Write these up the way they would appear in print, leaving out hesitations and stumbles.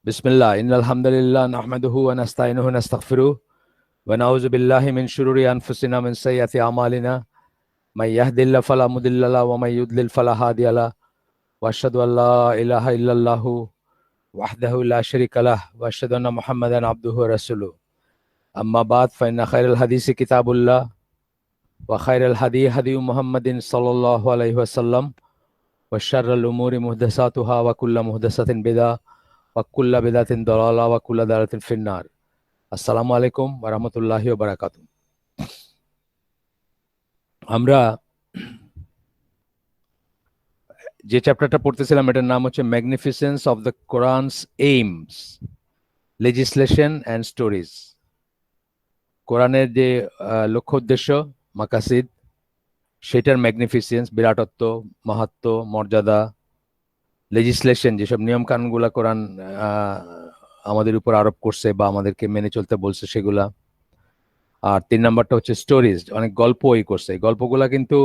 বিসমিল্লাহ ইন্নাল হামদুলিল্লাহ নাহমাদুহু ওয়া নাস্তাইনুহু ওয়া নাস্তাগফিরুহ ওয়া নাউযু বিল্লাহি মিন শুরুরি আনফুসিনা মিন সাইয়্যাতি আমালিনা মাই ইয়াহদিল্লাহু ফালা মুদিল্লা লাহু ওয়া মাই ইউদ্লিল ফালা হাদিয়া লাহু ওয়া আশহাদু আল্লা ইলাহা ইল্লাল্লাহু ওয়াহদাহু লা শারীকা লাহু ওয়া আশহাদু আন্না মুহাম্মাদান আবদুহু ওয়া রাসূলুহু আম্মা বাদ ফাইন্না খায়রাল হাদিসি কিতাবুল্লাহ ওয়া খায়রাল হাদী হাদিয়ু মুহাম্মাদিন সাল্লাল্লাহু আলাইহি ওয়াসাল্লাম ওয়া শাররাল উমুরি মুহদাসাতুহা ওয়া কুল্লু মুহদাসাতিন বিদআহ ওয়া কুল্লু বিদআতিন দালালা ওয়া কুল্লু দালালাতিন ফিন্নার। আসসালামু আলাইকুম ওয়া রাহমাতুল্লাহি ওয়া বারাকাতুহু। আমরা যে চ্যাপ্টারটা পড়তেছিলাম এটার নাম হচ্ছে magnificence of the Quran's aims, legislation and stories. কোরআনের যে লক্ষ্য উদ্দেশ্য মাকাসিদ, সেটার ম্যাগনিফিসেন্স, বিরাটত্ব, মাহাত্ম, মর্যাদা, লেজিসলেশন, যেসব নিয়ম কানুনগুলা কোরআন আমাদের উপর আরোপ করছে বা আমাদেরকে মেনে চলতে বলছে সেগুলা। আর 3 নাম্বারটা হচ্ছে স্টোরিজ, অনেক গল্প করছে। এই গল্পগুলা কিন্তু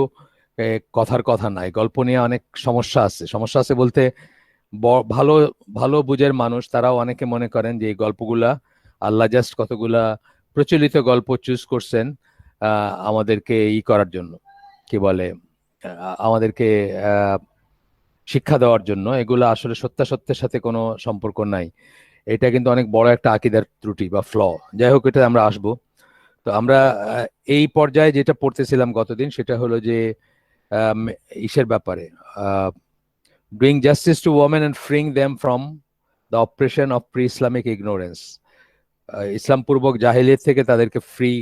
কথার কথা নাই, গল্প নিয়ে অনেক সমস্যা আছে। সমস্যা আছে বলতে ভালো ভালো বুঝের মানুষ তারাও অনেকে মনে করেন যে এই গল্পগুলা আল্লাহ জাস্ট কতগুলা প্রচলিত গল্প চুজ করছেন আমাদেরকে করার জন্য, কি বলে, আমাদেরকে শিক্ষা দেওয়ার জন্য। এগুলা আসলে সত্যাসত্যের সাথে কোনো সম্পর্ক নাই। এটা কিন্তু অনেক বড় একটা আকীদার ত্রুটি বা ফ্ল। যাই হোক, এটা আমরা আসবো। তো আমরা এই পর্যায়ে যেটা পড়তেছিলাম গতদিন সেটা হলো যে ইসের ব্যাপারে, doing justice to women and freeing them from the oppression of pre Islamic ignorance. ইসলাম পূর্বক জাহিলিয়ত থেকে তাদেরকে ফ্রি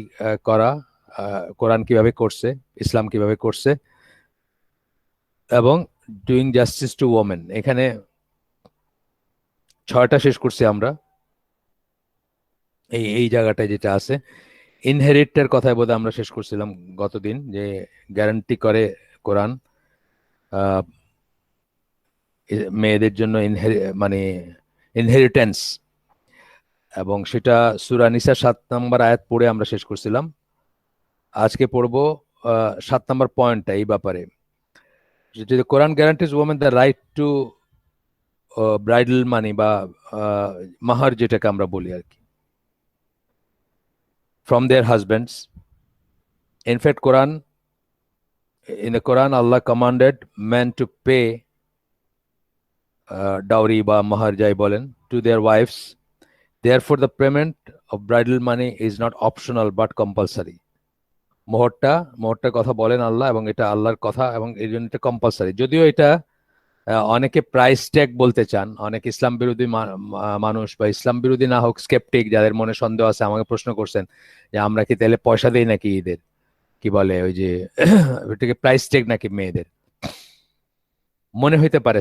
করা, কোরআন কিভাবে করছে, ইসলাম কিভাবে করছে, এবং ডুইং জাস্টিস টু ওমেন। এখানে 6টা শেষ করছি আমরা। এই জায়গাটায় যেটা আছে ইনহেরিটের কথায় বোধহয় আমরা শেষ করছিলাম গতদিন, যে গ্যারান্টি করে কোরআন মেয়েদের জন্য মানে ইনহেরিটেন্স, এবং সেটা সূরা নিসা 7 নম্বর আয়াত পড়ে আমরা শেষ করছিলাম। আজকে পড়বো 7 নম্বর পয়েন্টটা এই ব্যাপারে, যে Quran guarantees women the right to bridal money বা মাহার, যেটাকে আমরা বলি আর কি, from their husbands. In fact, in the Quran, Allah commanded men to pay dowry বা mahar jai bolen to their wives. Therefore, the payment of bridal money is not optional but compulsory. মোহরটার কথা বলেন আল্লাহ, এবং এটা আল্লাহর কথা, এবং এই জন্য এটা কম্পালসারি। যদিও এটা অনেকে প্রাইস ট্যাগ বলতে চান, অনেক ইসলাম বিরোধী মানুষ বা ইসলাম বিরোধী না হোক স্কেপটিক, যাদের মনে সন্দেহ আছে, আমাকে প্রশ্ন করছেন যে আমরা কি তাহলে পয়সা দেই নাকি ঈদের, কি বলে ওই যে এটাকে প্রাইস ট্যাগ নাকি মেয়েদের, মনে হইতে পারে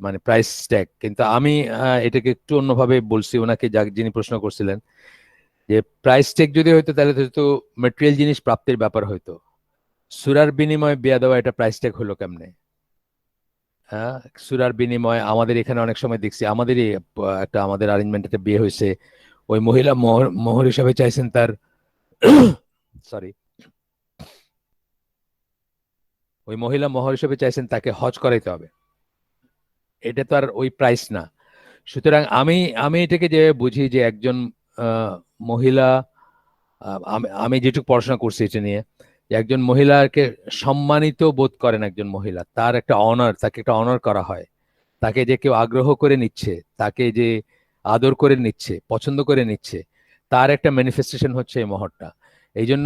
মানে প্রাইস ট্যাগ। কিন্তু আমি এটাকে একটু অন্যভাবে বলছি ওনাকে, যিনি প্রশ্ন করছিলেন, যে প্রাইস ট্যাগ যদি হইতো তাহলে তো মেটেরিয়াল জিনিস প্রাপ্তির ব্যাপার হইতো। সূরার বিনিময়ে বিয়া দেওয়া, এটা প্রাইস ট্যাগ হলো কেমনে? হ্যাঁ, সূরার বিনিময়ে আমাদের এখানে অনেক সময় দেখছি, আমাদেরই আমাদের অ্যারেঞ্জমেন্ট একটা বিয়ে হয়েছে, ওই মহিলা মোহর হিসাবে চাইছেন তার সরি ওই মহিলা মোহর হিসেবে চাইছেন তাকে হজ করাইতে হবে। এটা তো আর ওই প্রাইস না। সুতরাং আমি এটাকে যে বুঝি যে একজন মহিলা, আমি যেটুকু পড়াশোনা করছি এটা নিয়ে, যে একজন মহিলাকে সম্মানিত বোধ করেন একজন মহিলা, তার একটা অনার, তাকে একটা অনার করা হয়, তাকে যে কেউ আগ্রহ করে নিচ্ছে, তাকে যে আদর করে নিচ্ছে, পছন্দ করে নিচ্ছে, তার একটা ম্যানিফেস্টেশন হচ্ছে এই মহরটা। এই জন্য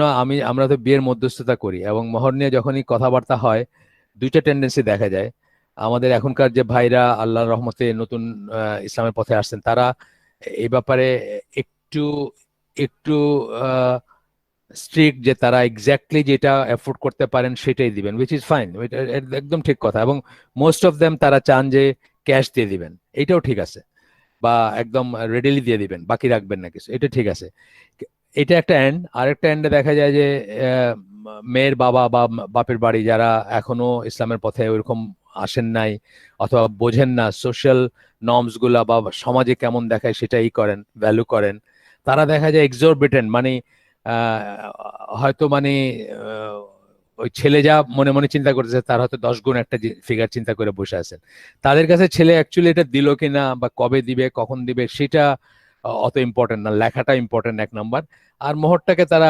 আমরা তো বিয়ের মধ্যস্থতা করি, এবং মহর নিয়ে যখনই কথাবার্তা হয় 2টা টেন্ডেন্সি দেখা যায়। আমাদের এখনকার যে ভাইরা আল্লাহর রহমতে নতুন ইসলামের পথে আসছেন, তারা এই ব্যাপারে একটু একটু স্ট্রিক্ট, যে তারা এক্স্যাক্টলি যেটা এফোর্ড করতে পারেন সেটাই দিবেন, উইচ ইজ ফাইন, একদম ঠিক কথা। এবং মোস্ট অফ দেম তারা চান যে ক্যাশ দিয়ে দিবেন, এইটাও ঠিক আছে, বা একদম রেডিলি দিয়ে দিবেন, বাকি রাখবেন না কিছু, এটা ঠিক আছে। এটা একটা এন্ড। আরেকটা এন্ডে দেখা যায় যে মেয়ের বাবা বা বাপের বাড়ি, যারা এখনো ইসলামের পথে ওইরকম আসেন নাই অথবা বোঝেন না সোশ্যাল নর্মস গুলা বা সমাজে কেমন দেখায় সেটাই করেন, ভ্যালু করেন, তারা দেখা যায় এক্সরবিটেন্ট, মানে হয়তো মানে ওই ছেলে যা মনে মনে চিন্তা করতেছে তার হয়তো 10 গুণ একটা ফিগার চিন্তা করে বসে আছেন। তাদের কাছে ছেলে অ্যাকচুয়ালি এটা দিল কিনা বা কবে দিবে কখন দিবে সেটা অত ইম্পর্টেন্ট না, লেখাটা ইম্পর্টেন্ট 1 নাম্বার। আর মোহরটাকে তারা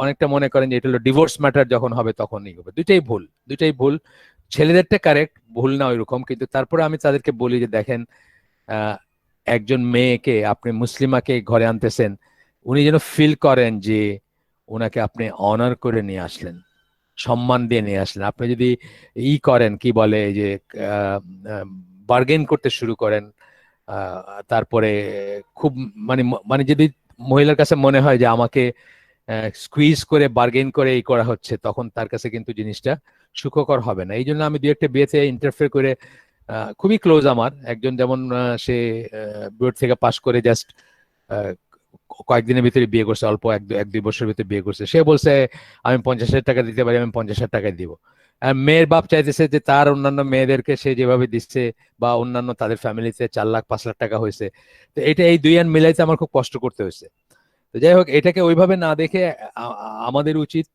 অনেকটা মনে করেন যে এটা হলো ডিভোর্স ম্যাটার, যখন হবে তখনই হবে। দুইটাই ভুল। ছেলেদেরটা কারেক্ট, ভুল না ওইরকম, কিন্তু তারপরে আমি তাদেরকে বলি যে দেখেন, আহ, একজন মেয়েকে আপনি মুসলিমাকে ঘরে আনতেছেন, উনি যেন ফিল করেন যে ওনাকে আপনি অনার করে নিয়ে আসলেন, সম্মান দিয়ে নিয়ে আসলেন। আপনি যদি করেন কি বলে এই যে বার্গেন করতে শুরু করেন, তারপরে খুব মানে মানে যদি মহিলার কাছে মনে হয় যে আমাকে স্কুইজ করে বার্গেন করে এই করা হচ্ছে, তখন তার কাছে কিন্তু জিনিসটা সুখকর হবে না। এই জন্য আমি দু একটা বিয়েতে ইন্টারফেয়ার করে, খুবই ক্লোজ আমার একজন, যেমন সে বুয়েট থেকে পাশ করে জাস্ট কয়েকদিনের ভিতরে বিয়ে করছে, অল্প এক দুই বছরের ভিতরে বিয়ে করছে। সে বলছে আমি 50,000 টাকা দিতে পারি, আমি 50,000 টাকায় দিব। আর মেয়ের বাপ চাইতেছে যে তার অন্যান্য মেয়েদেরকে সে যেভাবে দিচ্ছে বা অন্যান্য তাদের ফ্যামিলিতে 4 লাখ 5 লাখ টাকা হয়েছে, তো এটা এই দুই আন মিলাইতে আমার খুব কষ্ট করতে হয়েছে। তো যাই হোক, এটাকে ওইভাবে না দেখে আমাদের উচিত,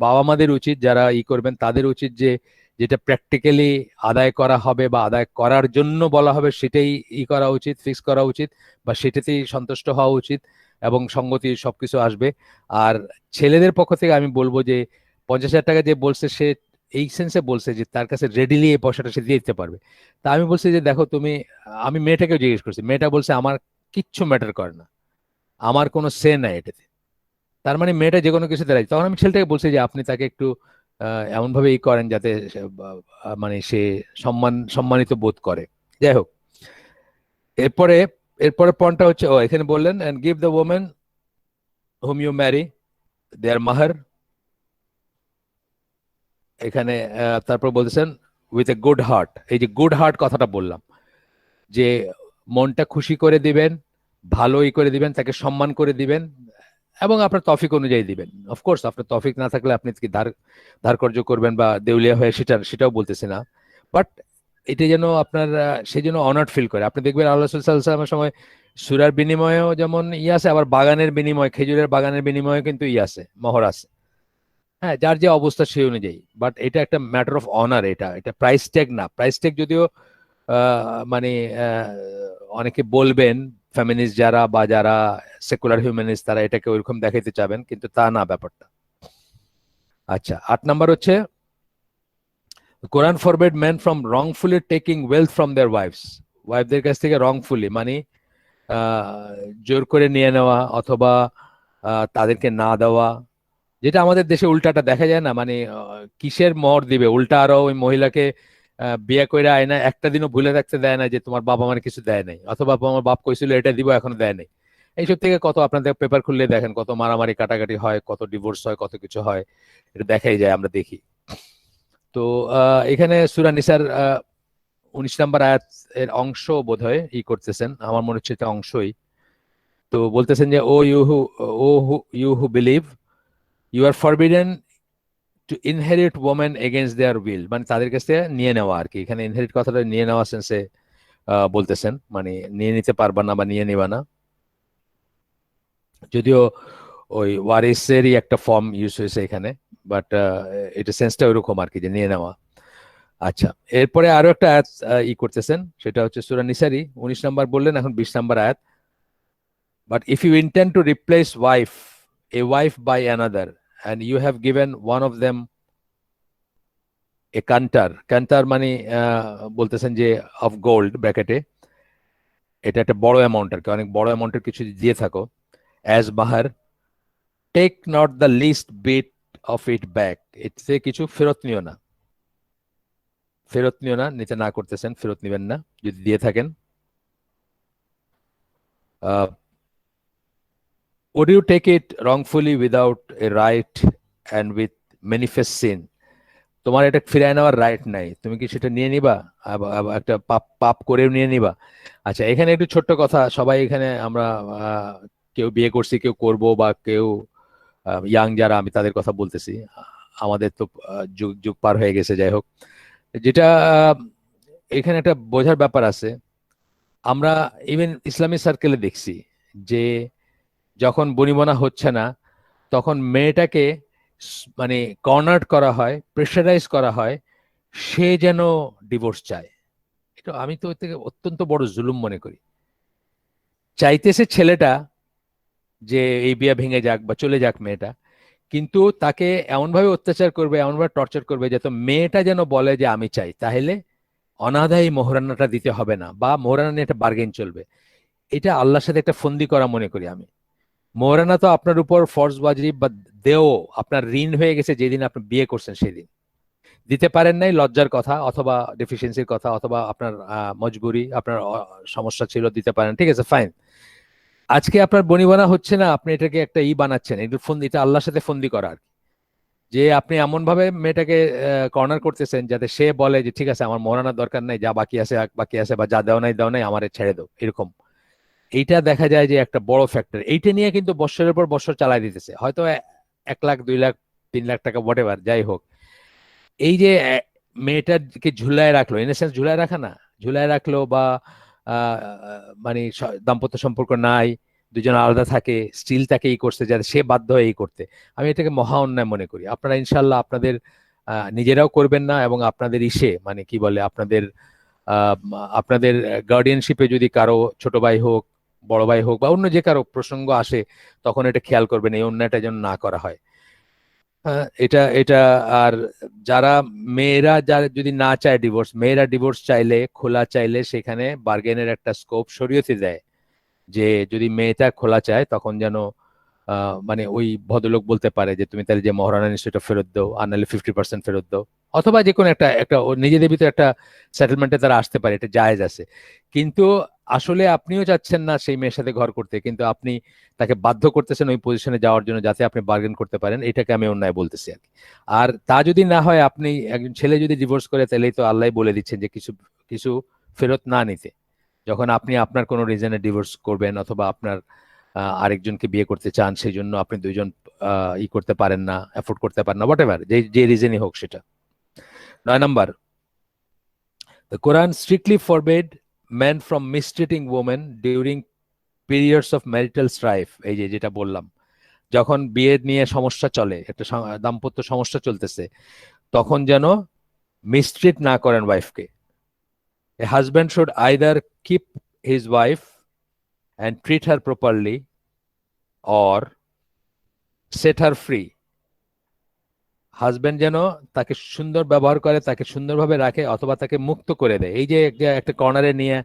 বাবা মাদের উচিত, যারা করবেন তাদের উচিত যে যেটা প্র্যাকটিক্যালি আদায় করা হবে বা আদায় করার জন্য বলা হবে সেটাই করা উচিত, ফিক্স করা উচিত, বা সেটাতেই সন্তুষ্ট হওয়া উচিত, এবং সঙ্গতি সবকিছু আসবে। আর ছেলেদের পক্ষ থেকে আমি বলবো যে 50,000 টাকা যে বলছে, সে এই সেন্সে বলছে যে তার কাছে রেডিলি এই পয়সাটা সে দিয়ে দিতে পারবে। তা আমি বলছি যে দেখো তুমি, আমি মেয়েটাকেও জিজ্ঞেস করছি, মেয়েটা বলছে আমার কিচ্ছু ম্যাটার করে না, আমার কোনো সে নাই এটাতে। তার মানে মেয়েটা যে কোনো কিছুতে রাজি। তখন আমি ছেলেটাকে বলছি যে আপনি তাকে একটু এমন ভাবে করেন যাতে মানে সে সম্মানিত বোধ করে। যাই হোক, এরপরে এরপরে পয়েন্টটা হচ্ছে, এখানে বললেন and give the women whom you marry their মাহার। এখানে তারপর বলতেছেন উইথ এ গুড হার্ট। এই যে গুড হার্ট কথাটা বললাম, যে মনটা খুশি করে দিবেন, ভালোই করে দিবেন, তাকে সম্মান করে দিবেন, এবং আপনার তফিক অনুযায়ী দিবেন। অফকোর্স আপনার তফিক না থাকলে আপনি কি ধার কর্য করবেন বা দেউলিয়া হয়ে, সেটাও বলতেছি না। বাট এটা যেন আপনার সেই জন্য অনার্ড ফিল করে। আপনি দেখবেন আল্লাহ সাল্লামের সময় সুরার বিনিময়েও যেমন আছে, আবার বাগানের বিনিময়, খেজুরের বাগানের বিনিময়ে কিন্তু আছে, মোহর আছে। হ্যাঁ, যার যে অবস্থা সেই অনুযায়ী। বাট এটা একটা ম্যাটার অফ অনার, এটা এটা প্রাইস ট্যাগ না। প্রাইস ট্যাগ যদিও মানে আহ, অনেকে বলবেন, ফেমিনিস্ট যারা বা যারা সেকুলার হিউম্যানিস্ট, তারা এটাকে ওইরকম দেখাইতে চাবেন, কিন্তু তা না ব্যাপারটা। আচ্ছা, 8 নাম্বার হচ্ছে Quran forbid men from wrongfully taking wealth from their wives. ওয়াইফদের কাছ থেকে রংফুলি মানে জোর করে নিয়ে নেওয়া, অথবা তাদেরকে না দেওয়া, যেটা আমাদের দেশে উল্টাটা দেখা যায় না, মানে কিসের মোহর দিবে, উল্টা আরো ওই মহিলাকে বিয়ে করে আয় না, একটা দিনও ভুলে থাকতে দেয় না যে তোমার বাবা মানে কিছু দেয় নাই, অথবা আমার বাপ কইছিল এটা দিব এখনো দেয় নাই। এইসব থেকে কত, আপনাদের পেপার খুললে দেখেন কত মারামারি কাটাকাটি হয়, কত ডিভোর্স হয়, কত কিছু হয়, এটা দেখাই যায়, আমরা দেখি। তো এখানে সূরা নিসার 19 নাম্বার আয়াত এর অংশ বোধহয় করতেছেন, আমার মনে হচ্ছে এটা অংশই। তো বলতেছেন যে you who believe, you are forbidden to inherit women against their will, মানে তাদের কাছ থেকে নিয়ে নেওয়া আর কি। এখানে ইনহেরিট কথাটা নিয়ে নেওয়া সেন্সে বলতেছেন, মানে নিয়ে নিতে পারবা না বা নিয়ে নিবা না। যদিও ওই ওয়ারিসেরই একটা ফর্ম ইউজ হয়েছে এখানে, বাট এটা সেন্সটা ওইরকম আর কি, যে নিয়ে নেওয়া। আচ্ছা, এরপরে আরো একটা আয়াত করতেছেন, সেটা হচ্ছে সূরা নিসারই 19 নাম্বার বললেন, এখন 20 নাম্বার আয়াত। But if you intend to replace a wife by another and you have given one of them কান্টার মানে বলতেছেন যে অফ গোল্ড ব্র্যাকেটে, এটা একটা বড় অ্যামাউন্ট আর কি, অনেক বড় অ্যামাউন্টের কিছু দিয়ে থাকো, অ্যাজ বাহার, take not the least bit of it back, এর থেকে কিছু ফেরত নিও না, নিতে না করতেছেন, ফেরত নিবেন না যদি দিয়ে থাকেন। would you take it wrongfully without a right and with manifest sin? তোমার এটা ফিরায় নেওয়ার রাইট নাই, তুমি কি সেটা নিয়ে নিবা? একটা পাপ পাপ করেও নিয়ে নিবা? আচ্ছা, এখানে একটু ছোট্ট কথা, সবাই এখানে আমরা কেউ বিয়ে করছি, কেউ করব, বা কেউ ইয়াং যারা, আমি তাদের কথা বলতেছি। আমাদের তো যুগ যুগ পার হয়ে গেছে। যাই হোক, যেটা এখানে একটা বোঝার ব্যাপার আছে, আমরা ইভেন ইসলামী সার্কেলে দেখছি যে যখন বনিবনা হচ্ছে না, তখন মেয়েটাকে মানে কর্নার করা হয়, প্রেশারাইজ করা হয়, সে যেন ডিভোর্স চায়। এটা আমি তো এর থেকে অত্যন্ত বড় জুলুম মনে করি। চাইতেছে ছেলেটা যে এই বিয়ে ভেঙে যাক বা চলে যাক মেয়েটা, কিন্তু তাকে এমনভাবে অত্যাচার করবে, এমনভাবে টর্চার করবে যাতে মেয়েটা যেন বলে যে আমি চাই, তাহলে অনাদায়ী মোহরানাটা দিতে হবে না, বা মোহরানা নিয়ে একটা বার্গেন চলবে। এটা আল্লাহর সাথে একটা ফন্দি করা মনে করি আমি। মোহরানা তো আপনার উপর ফরজ ওয়াজিব বা দেও, আপনার ঋণ হয়ে গেছে যেদিন আপনি বিয়ে করছেন সেদিন। দিতে পারেন নাই লজ্জার কথা, অথবা ডেফিসিয়েন্সির কথা, অথবা আপনার মজবুরি, আপনার সমস্যা ছিল, দিতে পারেন, ঠিক আছে, ফাইন। আজকে আপনার বনিবনা হচ্ছে না, আপনি এটাকে একটা বানাচ্ছেন, এটা ফন্দি, এটা আল্লাহর সাথে ফন্দি করা আর কি। যে আপনি এমন ভাবে মেয়েটাকে কর্নার করতেছেন যাতে সে বলে যে ঠিক আছে আমার মোহরানার দরকার নাই, যা বাকি আছে বাকি আছে, বা যা দেও নাই আমারে ছেড়ে দাও, এরকম। এইটা দেখা যায় যে একটা বড় ফ্যাক্টর। এইটা নিয়ে কিন্তু বছরের পর বছর চালাই দিতেছে, হয়তো 1 লাখ 2 লাখ 3 লাখ টাকা হোয়াট এভার যাই হোক। এই যে মেয়েটাকে ঝুলায় রাখলো, ইন সেন্স ঝুলায় রাখা না, ঝুলায় রাখলো, বা মানে দাম্পত্য সম্পর্ক নাই, দুজন আলাদা থাকে, স্টিল তাকে করছে যাতে সে বাধ্য হয় করতে। আমি এটাকে মহা অন্যায় মনে করি। আপনারা ইনশাল্লাহ আপনাদের নিজেরাও করবেন না, এবং আপনাদের মানে কি বলে, আপনাদের আহ, আপনাদের গার্ডিয়ানশিপে যদি কারো ছোট ভাই হোক, বড় ভাই হোক, বা অন্য যে কারো প্রসঙ্গ আসে, তখন এটা খেয়াল করবেন এই অন্যায়টা যেন না করা হয়। এটা এটা আর যারা মেয়েরা, যারা যদি না চায় ডিভোর্স, মেয়েরা ডিভোর্স চাইলে, খোলা চাইলে, সেখানে বার্গেনের একটা স্কোপ শরীয়তে দেয়, যে যদি মেয়েটা খোলা চায় তখন যেন মানে ওই ভদ্রলোক বলতে পারে যে তুমি তাহলে যে মহারানা নিশ্চয়টা ফেরত দাও, আর নাহলে 50% ফেরত দাও, অথবা যে কোনো একটা একটা নিজেদের ভিতরে একটা সেটেলমেন্টে তারা আসতে পারে, এটা জায়েজ আছে। কিন্তু আসলে আপনিও চাচ্ছেন না সেই মেয়ের সাথে ঘর করতে, কিন্তু আপনি তাকে বাধ্য করতেছেন ওই পজিশনে যাওয়ার জন্য যাতে আপনি বার্গেন করতে পারেন, এটাকে আমি অন্যায় বলতেছি আর কি। আর তা যদি না হয়, আপনি একজন ছেলে যদি ডিভোর্স করে, তাহলেই তো আল্লাহ বলে দিচ্ছেন যে কিছু কিছু ফেরত না নিতে। যখন আপনি আপনার কোনো রিজনে ডিভোর্স করবেন, অথবা আপনার আরেকজনকে বিয়ে করতে চান, সেই জন্য আপনি দুইজন করতে পারেন না, এফোর্ড করতে পারেন না, হোয়াট এভার যে যে রিজনই হোক সেটা। 9 নম্বর, the Quran strictly forbade men from mistreating women during periods of marital strife। এই যে যেটা বললাম, যখন বিয়ে নিয়ে সমস্যা চলে, একটা দাম্পত্য সমস্যা চলতেছে, তখন যেন মিসট্রিট না করেন ওয়াইফকে। A husband should either keep his wife and treat her properly, or set her free। Husband যেন তাকে সুন্দর ব্যবহার করে, তাকে সুন্দরভাবে রাখে, অথবা তাকে মুক্ত করে দেয়। এই যে একটা কর্নারে নিয়ে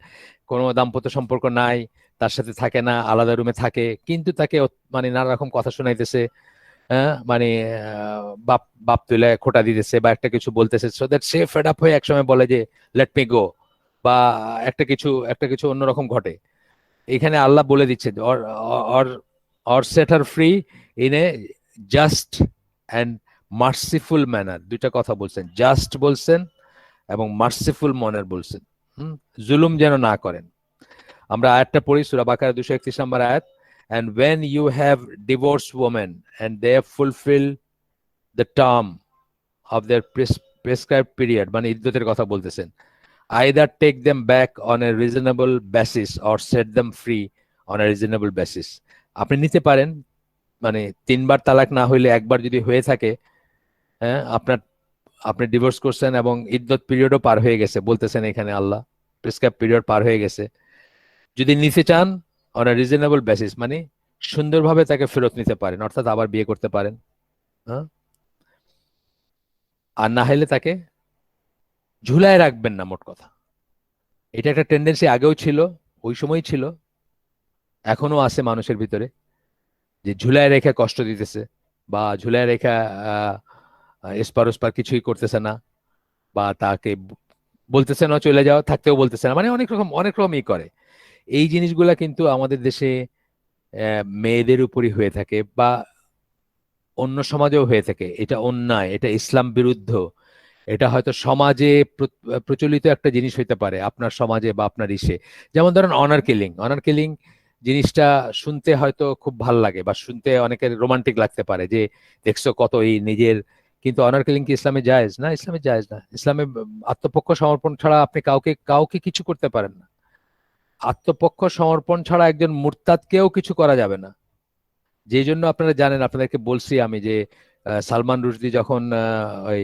কোনো দাম্পত্য সম্পর্ক নাই, তার সাথে থাকে না, আলাদা রুমে থাকে, কিন্তু তাকে মানে নানা রকম কথা শোনাইতেছে, হ্যাঁ, মানে বাপ বাপ তুলে খোটা দিতেছে, বা একটা কিছু বলতেছে, so that say fed up হয়ে একসময় বলে যে লেট মি গো, বা একটা কিছু অন্যরকম ঘটে। এখানে আল্লাহ বলে দিচ্ছে or or set her free in a just and merciful manner. দুইটা কথা বলছেন, জাস্ট বলছেন এবং মার্সিফুল মনের বলছেন। জুলুম যেন না করেন। আমরা আয়াতটা পড়ি, সূরা বাকারা 231 নম্বর আয়াত। And when you have divorced women and they have fulfilled the term of their prescribed period, মানে ইদ্দতের কথা বলতেছেন, either take them back on a reasonable basis or set them free on a reasonable basis। আপনি নিতে পারেন, মানে 3বার তালাক না হইলে একবার যদি হয়ে থাকে, হ্যাঁ, আপনি ডিভোর্স করছেন এবং ইদ্দত পিরিয়ডও পার হয়ে গেছে, বলতেছেন এখানে আল্লাহ প্রেসক্রাইব পিরিয়ড পার হয়ে গেছে, যদি নিতে চান অন আ রিজনেবল বেসিস, মানে সুন্দরভাবে তাকে ফেরত নিতে পারেন, অর্থাৎ আবার বিয়ে করতে পারেন, হ্যাঁ। আর না হলে তাকে ঝুলায় রাখবেন না, মোট কথা। এটা একটা টেন্ডেন্সি আগেও ছিল, ওই সময় ছিল, এখনো আছে মানুষের ভিতরে, যে ঝুলায় রেখে কষ্ট দিতেছে, বা ঝুলায় রেখা এসপার ওসপার কিছুই করতেছে না, বা তাকে বলতেছে না চলে যাও, থাকতেও বলতেছে না, মানে অনেক রকম করে। এই জিনিসগুলা কিন্তু আমাদের দেশে মেয়েদের উপরই হয়ে থাকে, বা অন্য সমাজেও হয়ে থাকে। এটা অন্যায়, এটা ইসলাম বিরুদ্ধ। এটা হয়তো সমাজে প্রচলিত একটা জিনিস হইতে পারে, আপনার সমাজে বা আপনার ইসে। যেমন ধরেন অনার কিলিং, অনার কিলিং জিনিসটা শুনতে হয়তো খুব ভাল লাগে, বা শুনতে অনেকের রোমান্টিক লাগতে পারে, যে দেখছো কত এই নিজের, কিন্তু অনার কিলিং কি ইসলামে জায়েজ? না, ইসলামে জায়েজ না। ইসলামে আত্মপক্ষ সমর্পণ ছাড়া আপনি কাউকে কাউকে কিছু করতে পারেন না। আত্মপক্ষ সমর্পণ ছাড়া একজন মুরতাদকেও কিছু করা যাবে না। যেই জন্য আপনারা জানেন, আপনাদেরকে বলছি আমি, যে সালমান রুশদি যখন ওই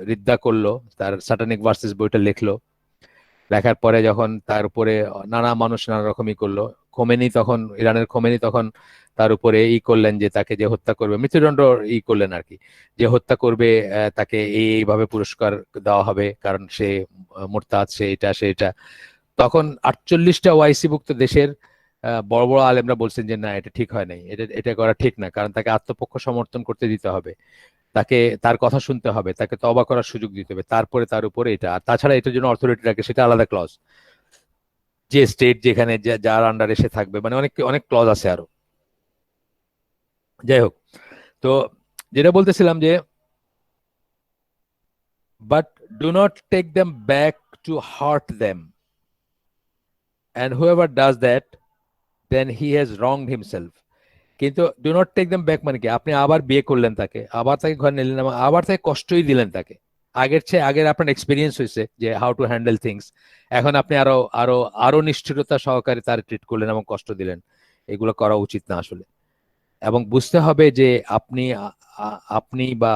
রিদ্দা করলো, তার স্যাটানিক ভার্সেস বইটা লিখলো, লেখার পরে যখন তার উপরে নানা মানুষ নানা রকমই করলো, ইরানের খোমেনি তখন তার উপরে করলেন যে তাকে যে হত্যা করবে, মৃত্যুদণ্ড করলেন আর কি, যে হত্যা করবে তাকে এইভাবে পুরস্কার দেওয়া হবে কারণ সে মোরতাদ, সে এটা। তখন 48টা ওআইসি-ভুক্ত দেশের বড় বড় আলেমরা বলছেন যে না, এটা ঠিক হয় নাই, এটা এটা করা ঠিক না, কারণ তাকে আত্মপক্ষ সমর্থন করতে দিতে হবে, তাকে তার কথা শুনতে হবে, তাকে তওবা করার সুযোগ দিতে হবে, তারপরে তার উপরে এটা। আর তাছাড়া এটার জন্য অথরিটি রাখে, সেটা আলাদা ক্লজ, যে স্টেট যেখানে যার আন্ডারে সে থাকবে, মানে অনেক অনেক ক্লজ আছে আরো। যাই হোক, তো যেটা বলতেছিলাম যে but do not take them back to hurt them, and whoever does that then he has wronged himself. কিন্তু do not take them back মানে কি, আপনি আবার বিয়ে করলেন তাকে, আবার তাকে ঘরে নিলেন এবং আবার তাকে কষ্টই দিলেন তাকে, আগের আপনার এক্সপিরিয়েন্স হয়েছে যে হাউ টু হ্যান্ডেল থিংস, এখন আপনি আরো আরো আরো নিষ্ঠুরতা সহকারে তার ট্রিট করলেন এবং কষ্ট দিলেন। এগুলো করা উচিত না আসলে। এবং বুঝতে হবে যে আপনি বা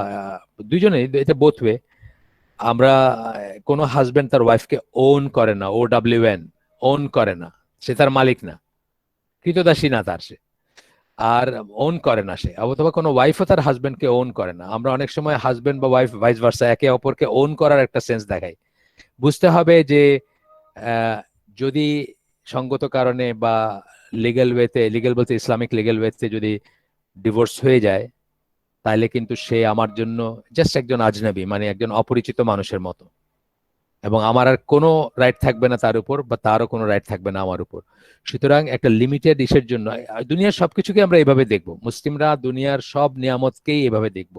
দুইজনে, এটা বোথ ওয়ে। আমরা কোনো হাজবেন্ড তার ওয়াইফকে ওন করে না, OWN, ওন করে না, সে তার মালিক না, কৃতদাসী না তার সে, আর ওন করে না সে, অথবা কোনো ওয়াইফও তার হাজবেন্ডকে ওন করে না। আমরা অনেক সময় হাজবেন্ড বা ওয়াইফ ভাইস ভার্সা একে অপরকে ওন করার একটা সেন্স দেখাই। বুঝতে হবে যে যদি সঙ্গত কারণে বা লিগেল বলতে ইসলামিক লিগেল ওয়েতে যদি ডিভোর্স হয়ে যায়, তাহলে কিন্তু সে আমার জন্য জাস্ট একজন আজনবী, মানে একজন অপরিচিত মানুষের মতো, এবং আমার আর কোনো রাইট থাকবে না তার উপর, বা তারও কোনো রাইট থাকবে না আমার উপর। সুতরাং একটা লিমিটেড ইসের জন্য দুনিয়ার সবকিছুকে আমরা এভাবে দেখব, মুসলিমরা দুনিয়ার সব নিয়ামতকেই এভাবে দেখব,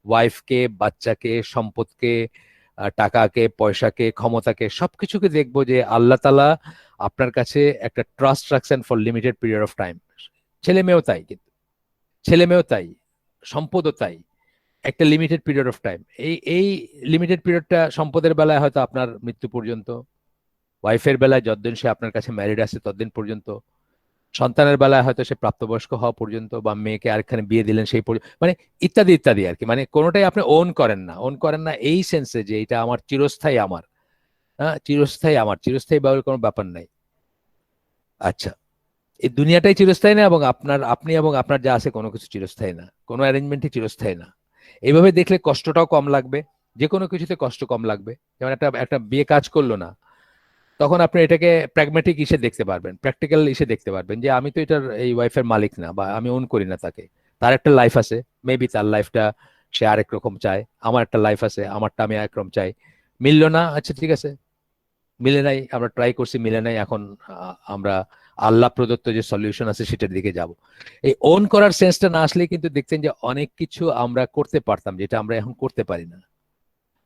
ওয়াইফকে, বাচ্চাকে, সম্পদকে, টাকাকে, পয়সাকে, ক্ষমতাকে, সবকিছুকে দেখবো যে আল্লাহ তালা আপনার কাছে একটা ট্রাস্ট রাখছেন for limited period of time. ছেলে মেয়েও তাই, কিন্তু ছেলে মেয়েও তাই, সম্পদও তাই, একটা লিমিটেড পিরিয়ড অফ টাইম। এই লিমিটেড পিরিয়ডটা সম্পদের বেলায় হয়তো আপনার মৃত্যু পর্যন্ত, ওয়াইফের বেলায় যতদিন সে আপনার কাছে ম্যারিড আছে ততদিন পর্যন্ত, সন্তানের বেলায় হয়তো সে প্রাপ্তবয়স্ক হওয়া পর্যন্ত, বা মেয়েকে আরেকখানে বিয়ে দিলেন সেই পর্যন্ত, মানে ইত্যাদি ইত্যাদি আর কি। মানে কোনোটাই আপনি ওন করেন না এই সেন্সে যে এটা আমার চিরস্থায়ী, আমার হ্যাঁ চিরস্থায়ী, আমার চিরস্থায়ী বাবুর কোনো ব্যাপার নাই। আচ্ছা, এই দুনিয়াটাই চিরস্থায়ী না, এবং আপনি এবং আপনার যা আছে কোনো কিছু চিরস্থায়ী না, কোনো অ্যারেঞ্জমেন্টই চিরস্থায়ী না। এইভাবে দেখলে কষ্টটাও কম লাগবে, যে কোনো কিছুতে কষ্ট কম লাগবে। যেমন একটা একটা বিয়ে কাজ করলো না, তখন আপনি এটাকে প্র্যাগম্যাটিক ইসে দেখতে পারবেন, প্র্যাকটিক্যাল ইসে দেখতে পারবেন যে আমি তো এটার এই ওয়াইফের মালিক না, বা আমি ওন করি না তাকে, তার একটা লাইফ আছে, মেবি তার লাইফটা সে আরেক রকম চায়, আমার একটা লাইফ আছে, আমারটা আমি একরকম চাই। মিললো না, আচ্ছা ঠিক আছে, মিলে নাই, আমরা ট্রাই করছি, মিলে নাই, এখন আমরা আল্লাহ প্রদত্ত যে সলিউশন আছে সেটার দিকে যাব। এই ওন করার সেন্সটা না আসলে কিন্তু দেখতেন যে অনেক কিছু আমরা করতে পারতাম যেটা আমরা এখন করতে পারি না।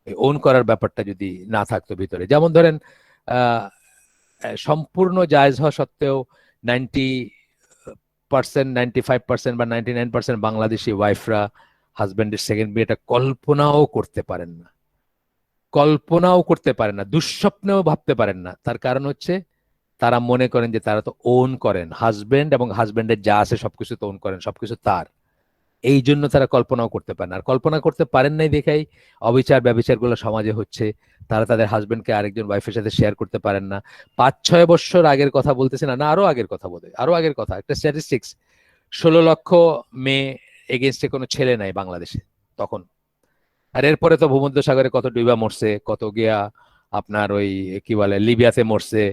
এই ওন করার ব্যাপারটা যদি না থাকতো ভিতরে, যেমন ধরেন আহ সম্পূর্ণ জায়েজ হওয়া সত্ত্বেও 90%, 95% বা 99% বাংলাদেশি ওয়াইফরা হাজবেন্ডের সেকেন্ড বিয়েটা কল্পনাও করতে পারেন না, দুঃস্বপ্নেও ভাবতে পারেন না। তার কারণ হচ্ছে তারা মনে করেন যে তারা তো ওন করেন, হাজবেন্ড এবং হাজবেন্ডের যা আছে সবকিছু তো ওন করেন, সবকিছু তার। এই জন্য তারা কল্পনাও করতে পারেন না। আর কল্পনা করতে পারেন নাই দেখাই অবিচার ব্যবিচার গুলো সমাজে হচ্ছে। তারা তাদের হাজবেন্ডকে আরেকজন ওয়াইফের সাথে শেয়ার করতে পারেন না। 5-6 বছর আগের কথা বলতেছে না, না আরো আগের কথা, বোধ আরো আগের কথা, একটা স্ট্যাটিস্টিক্স, 16 লক্ষ মেয়ে এগেনস্টে কোনো ছেলে নাই বাংলাদেশে তখন। আর এরপরে তো ভূমধ্যসাগরে কত ডুইবা মরছে, কত গিয়া আপনার ওই কি বলে লিবিয়াতে মরছে,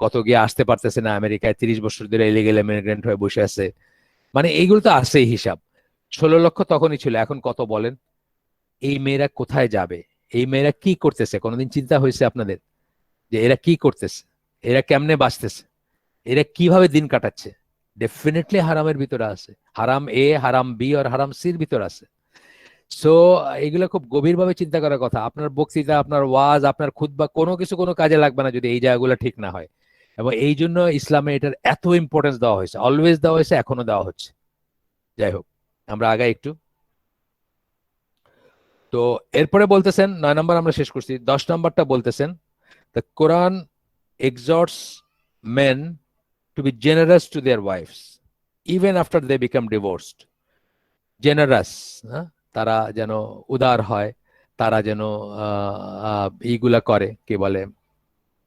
কত গিয়া আসতে পারতেছে না আমেরিকায়, 30 বছর ধরে ইলিগেল ইমিগ্রেন্ট হয়ে বসে আছে। মানে এইগুলো তো আছেই হিসাব। 16 লক্ষ তখনই ছিল, এখন কত বলেন? এই মেয়েরা কোথায় যাবে? এই মেয়েরা কি করতেছে? কোনোদিন চিন্তা হয়েছে আপনাদের যে এরা কি করতেছে, এরা কেমনে বাঁচতেছে, এরা কিভাবে দিন কাটাচ্ছে? ডেফিনেটলি হারামের ভিতরে আছে, হারাম হারাম বি আর হারাম সির ভিতর আছে। সো এগুলো খুব গভীরভাবে চিন্তা করার কথা। আপনার বক্তৃতা, আপনার ওয়াজ, আপনার খুতবা কোনো কিছু কোনো কাজে লাগবে না যদি এই জায়গাগুলো ঠিক না হয়। এবং এই জন্য ইসলামে এটার এত ইম্পর্টেন্স দেওয়া হয়েছে, অলওয়েজ দেওয়া হয়েছে, এখনো দেওয়া হচ্ছে। যাই হোক, আমরা আগাই একটু। তো এরপরে বলতেছেন, 9 নম্বর আমরা শেষ করছি, 10 নম্বরটা বলতেছেন, the Quran exhorts men to be generous to their wives even after they become divorced. Generous, তারা যেন উদার হয়, তারা যেন এইগুলা করে, কি বলে,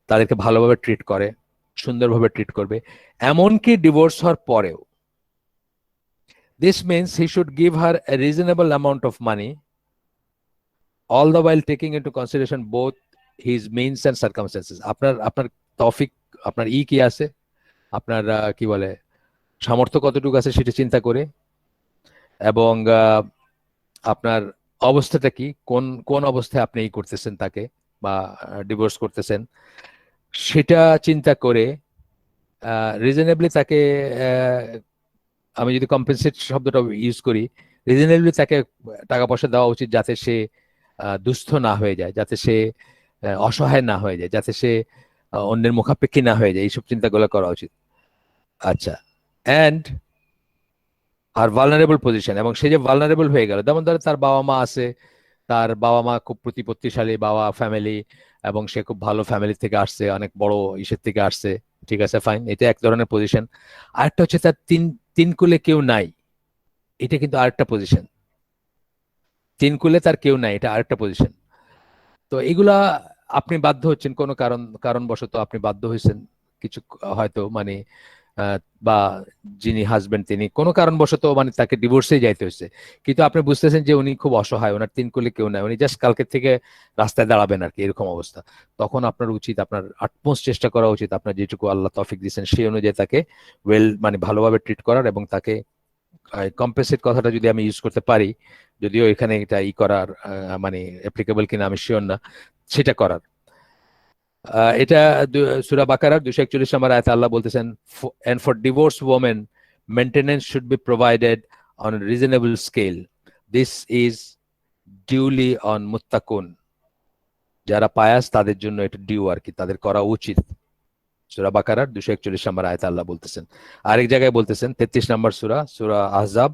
তাদেরকে ভালোভাবে ট্রিট করে, সুন্দরভাবে ট্রিট করবে, এমনকি ডিভোর্স হওয়ার পরেও। This means he should give her A reasonable amount of money, all the while taking into consideration both his means and circumstances. আপনার আপনার তৌফিক, আপনার কি আছে, আপনার কি বলে সামর্থ্য কতটুকু আছে সেটা চিন্তা করে, এবং আপনার অবস্থাটা কি, কোন কোন অবস্থায় আপনি করতেছেন তাকে, বা ডিভোর্স করতেছেন, সেটা চিন্তা করে রিজনেবলি তাকে, আমি যদি কম্পেনসেট শব্দটা ইউজ করি, রিজনেবলি তাকে টাকা পয়সা দেওয়া উচিত, যাতে সে দুস্থ না হয়ে যায়, যাতে সে অসহায় না হয়ে যায়, যাতে সে অন্যের মুখাপেক্ষী না হয়ে যায়, এইসব চিন্তাগুলো করা উচিত। আচ্ছা, অ্যান্ড আর ভালনারেবল পজিশন, এবং সে যে ভালনারেবল হয়ে গেল, যেমন ধরো তার বাবা মা আছে, তার বাবা মা খুব প্রতিপত্তিশালী বাবা ফ্যামিলি, এবং সে খুব ভালো ফ্যামিলি থেকে আসছে, অনেক বড় ইসের থেকে আসছে, ঠিক আছে, ফাইন, এটা এক ধরনের পজিশন। আরেকটা হচ্ছে তার তিন তিন কুলে কেউ নাই, এটা কিন্তু আরেকটা পজিশন। তিন কুলে তার কেউ নাই, এটা আরেকটা পজিশন। তো এগুলা আপনি বাধ্য হচ্ছেন, কোনো কারণবশত আপনি বাধ্য হয়েছেন কিছু, হয়তো মানে বা যিনি হাজবেন্ড তিনি কোনো কারণবশত মানে তাকে ডিভোর্সে যাইতে হয়েছে, কিন্তু আপনি বুঝতেছেন যে উনি খুব অসহায়, ওনার তিন কুলে কেউ নাই, উনি জাস্ট কালকে থেকে রাস্তায় দাঁড়াবেন আর কি, এরকম অবস্থা। তখন আপনার উচিত, আপনার আটমোস্ট চেষ্টা করা উচিত, আপনার যেটুকু আল্লাহ তৌফিক দিচ্ছেন সেই অনুযায়ী তাকে মানে ভালোভাবে ট্রিট করার, এবং তাকে কম্পেনসেট কথাটা যদি আমি ইউজ করতে পারি, যদিও এখানে এটা করার মানে অ্যাপ্লিকেবল কিনা আমি শিওর না, সেটা করার। এটা সূরা বাকারার 241 নম্বর আয়াতে আল্লাহ বলতেছেন, and for divorced women maintenance should be provided on a reasonable scale, this is duly on মুত্তাকুন। যারা পায়াস তাদের জন্য এটা ডিউ আর কি, তাদের করা উচিত। সূরা বাকারার 241 নম্বর আয়াতে আল্লাহ বলতেছেন। আরেক জায়গায় বলতেছেন 33 নম্বর সূরা, সূরা আহজাব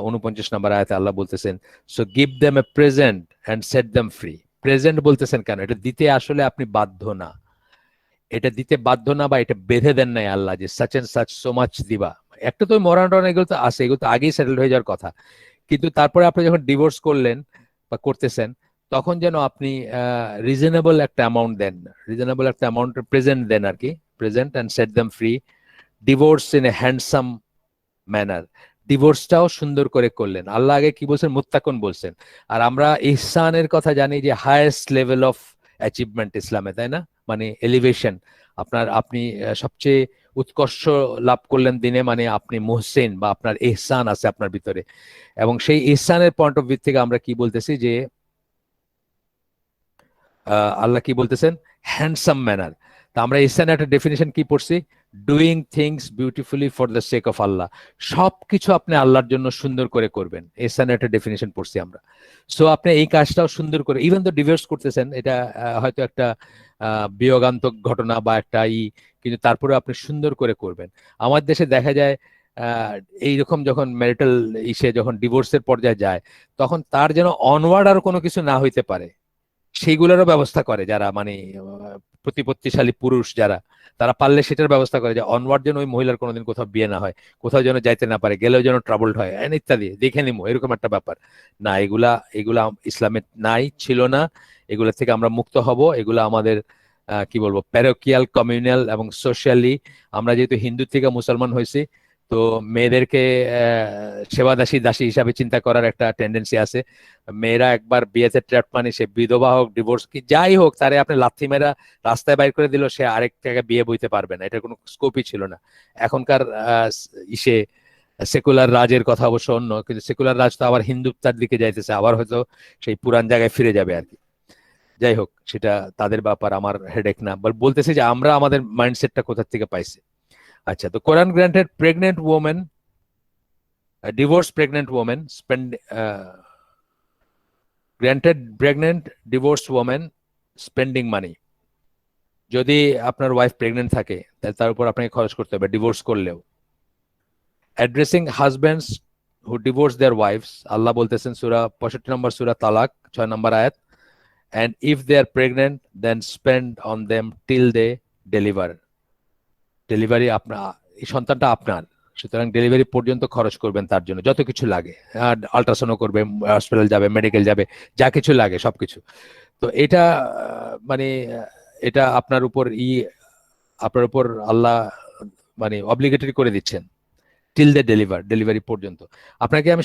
49 নম্বর আয়াতে আল্লাহ বলতেছেন, so give them a present and set them free. Present বলতেছেন কেন? এটা দিতে আসলে আপনি বাধ্য না, এটা দিতে বাধ্য না, বা এটা বেঁধে দেন নাই আল্লাহ যে such and such so much দিবা। একটা তো মরান এগুলো তো আছে, এগুলো তো আগেই সেটেল হয়ে যাওয়ার কথা, কিন্তু তারপরে আপনি যখন ডিভোর্স করলেন বা করতেছেন, তখন যেন আপনি রিজনেবল একটা অ্যামাউন্ট দেন, রিজনেবল একটা অ্যামাউন্ট প্রেজেন্ট দেন আর কি, present and set them free, divorce in a handsome manner. ডিভোর্সটাও সুন্দর করে করলেন। আল্লাহ আগে কি বলছেন? মুত্তাকুন বলছেন। আর আমরা ইহসানের কথা জানি যে হায়েস্ট লেভেল অফ অ্যাচিভমেন্ট ইসলামে, তাই না? মানে এলিভেশন, আপনি সবচেয়ে উৎকর্ষ লাভ করলেন দিনে, মানে আপনি মুহসিন, বা আপনার ইহসান আছে আপনার ভিতরে। এবং সেই ইহসানের পয়েন্ট অফ ভিউ থেকে আমরা কি বলতেছি যে আল্লাহ কি বলতেছেন? Handsome manner. তা আমরা ইহসানের একটা ডেফিনেশন কি পড়ছি? Doing things beautifully for the sake of Allah. সবকিছু আপনি আল্লাহর জন্য সুন্দর করে করবেন, ইহসানের একটা ডেফিনেশন পড়ছি আমরা। সো আপনি এই কাজটাও সুন্দর করে, ইভেন তো ডিভোর্স করতেছেন, এটা হয়তো একটা বিয়োগান্তক ঘটনা বা একটা কিন্তু তারপরে আপনি সুন্দর করে করবেন। আমার দেশে দেখা যায় এইরকম যখন ম্যারিটাল যখন ডিভোর্সের পর্যায়ে যায়, তখন তার যেন অনওয়ার্ড আর কোনো কিছু না হইতে পারে, সেইগুলোরও ব্যবস্থা করে যারা মানে প্রতিপত্তিশালী পুরুষ যারা, তারা পারলে সেটার ব্যবস্থা করে যে অনওয়ার্ড যেন ওই মহিলার কোনোদিন কোথাও বিয়ে না হয়, কোথাও যেন যাইতে না পারে, গেলেও যেন ট্রাবলড হয়, ইত্যাদি, দেখে নিবো এরকম একটা ব্যাপার। না, এগুলা এগুলা ইসলামে নাই, ছিল না। এগুলা থেকে আমরা মুক্ত হব। এগুলা আমাদের কি বলবো, প্যারোকিয়াল, কমিউনাল এবং সোশ্যালি, আমরা যেহেতু হিন্দু থেকে মুসলমান হয়েছি, তো মেয়েদেরকে সেবা দাসী দাসী হিসাবে চিন্তা করার একটা টেন্ডেন্সি আছে। মেয়েরা একবার বিয়েতে ট্র্যাপ, মানে সে বিধবা হোক, ডিভোর্স কি যাই হোক, তারে আপনি লাথি মেরা রাস্তায় বাইর করে দিল, সে আরেক জায়গায় বিয়ে বইতে পারবে না, এটার কোনো স্কোপই ছিল না। এখনকার ইসে সেকুলার রাজের কথা অবশ্য অন্য, কিন্তু সেকুলার রাজ তো আবার হিন্দুত্বের দিকে যাইতেছে, আবার হয়তো সেই পুরান জায়গায় ফিরে যাবে আর কি। যাই হোক, সেটা তাদের ব্যাপার, আমার হেডেক না, বলতেছি যে আমরা আমাদের মাইন্ডসেটটা কোথা থেকে পাইছি। আচ্ছা, তো Quran granted pregnant women, divorce pregnant women spend, granted pregnant divorce women spending money. যদি আপনার ওয়াইফ প্রেগনেন্ট থাকে, তাহলে তার উপর আপনাকে খরচ করতে হবে ডিভোর্স করলেও। অ্যাড্রেসিং হাজব্যান্ডস হু ডিভোর্স দেয়ার ওয়াইফস, আল্লাহ বলতেছেন সূরা 65 নম্বর সূরা তালাক 6 নম্বর আয়াত, and if they are pregnant then spend on them till they deliver. Delivery আপনার, এই সন্তানটা আপনার, সুতরাং ডেলিভারি পর্যন্ত খরচ করবেন তার জন্য যত কিছু লাগে, আল্ট্রাসাউন্ড করবে, হসপিটাল যাবে, মেডিকেল যাবে, যা কিছু লাগে সবকিছু। তো এটা মানে এটা আপনার উপর আল্লাহ মানে অব্লিগেটরি করে দিচ্ছেন টিল দ্য ডেলিভারি পর্যন্ত। আপনাকে আমি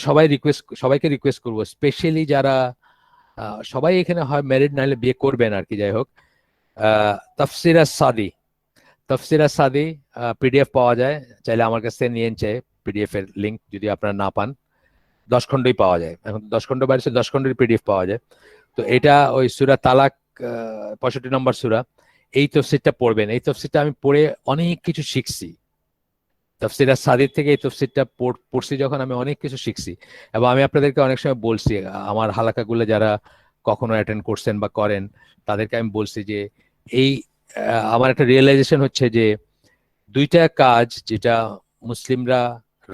সবাইকে রিকোয়েস্ট করবো, স্পেশালি যারা সবাই এখানে হয় ম্যারিড নাহলে বিয়ে করবেন আর কি, যাই হোক, তাফসিরা সাদি, পিডিএফ পাওয়া যায়, চাইলে আমার কাছ থেকে নিয়ে চাই পিডিএফ এর লিঙ্ক, যদি আপনারা না পান। 10 খণ্ডই পাওয়া যায় এখন, 10 খণ্ড বাইরে 10 খণ্ডের পিডিএফ পাওয়া যায়। তো এটা ওই সূরা তালাক 65 নম্বর সূরা, এই তফসিরটা পড়বেন। এই তফসিরটা আমি পড়ে অনেক কিছু শিখছি। তাফসিরা সাদির থেকে এই তফসিরটা পড়ছি যখন, আমি অনেক কিছু শিখছি। এবং আমি আপনাদেরকে অনেক সময় বলছি, আমার হালাকাগুলো যারা কখনো অ্যাটেন্ড করছেন বা করেন তাদেরকে আমি বলছি যে এই আমার একটা রিয়েলাইজেশন হচ্ছে যে দুইটা কাজ যেটা মুসলিমরা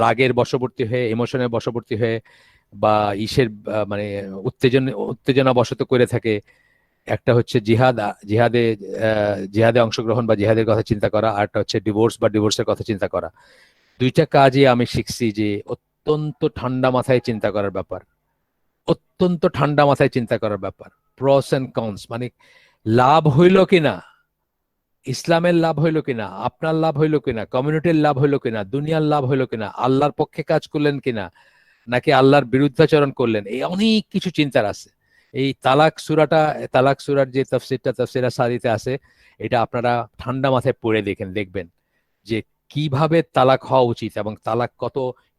রাগের বশবর্তী হয়ে, ইমোশনের বশবর্তী হয়ে বা মানে উত্তেজনা বশত করে থাকে, একটা হচ্ছে জিহাদে অংশগ্রহণ বা জিহাদের কথা চিন্তা করা, আর একটা হচ্ছে ডিভোর্স বা ডিভোর্সের কথা চিন্তা করা। দুইটা কাজই আমি শিখছি যে অত্যন্ত ঠান্ডা মাথায় চিন্তা করার ব্যাপার, অত্যন্ত ঠান্ডা মাথায় চিন্তা করার ব্যাপার। প্রস এন্ড কনস, মানে লাভ হইল কিনা, ইসলামের লাভ হইল কিনা, আপনার লাভ হইল কিনা, কমিউনিটির লাভ হইল কিনা, দুনিয়ার লাভ হইল কিনা, আল্লাহর পক্ষে কাজ করলেন কিনা, নাকি আল্লাহর বিরুদ্ধাচরণ করলেন, এই অনেক কিছু চিন্তার আছে। এই তালাক সুরার যে তাফসিরটা তাফসিরা সাদিতে আছে, এটা আপনারা ঠান্ডা মাথায় পড়ে দেখবেন যে কিভাবে তালাক হওয়া উচিত এবং তালাক কত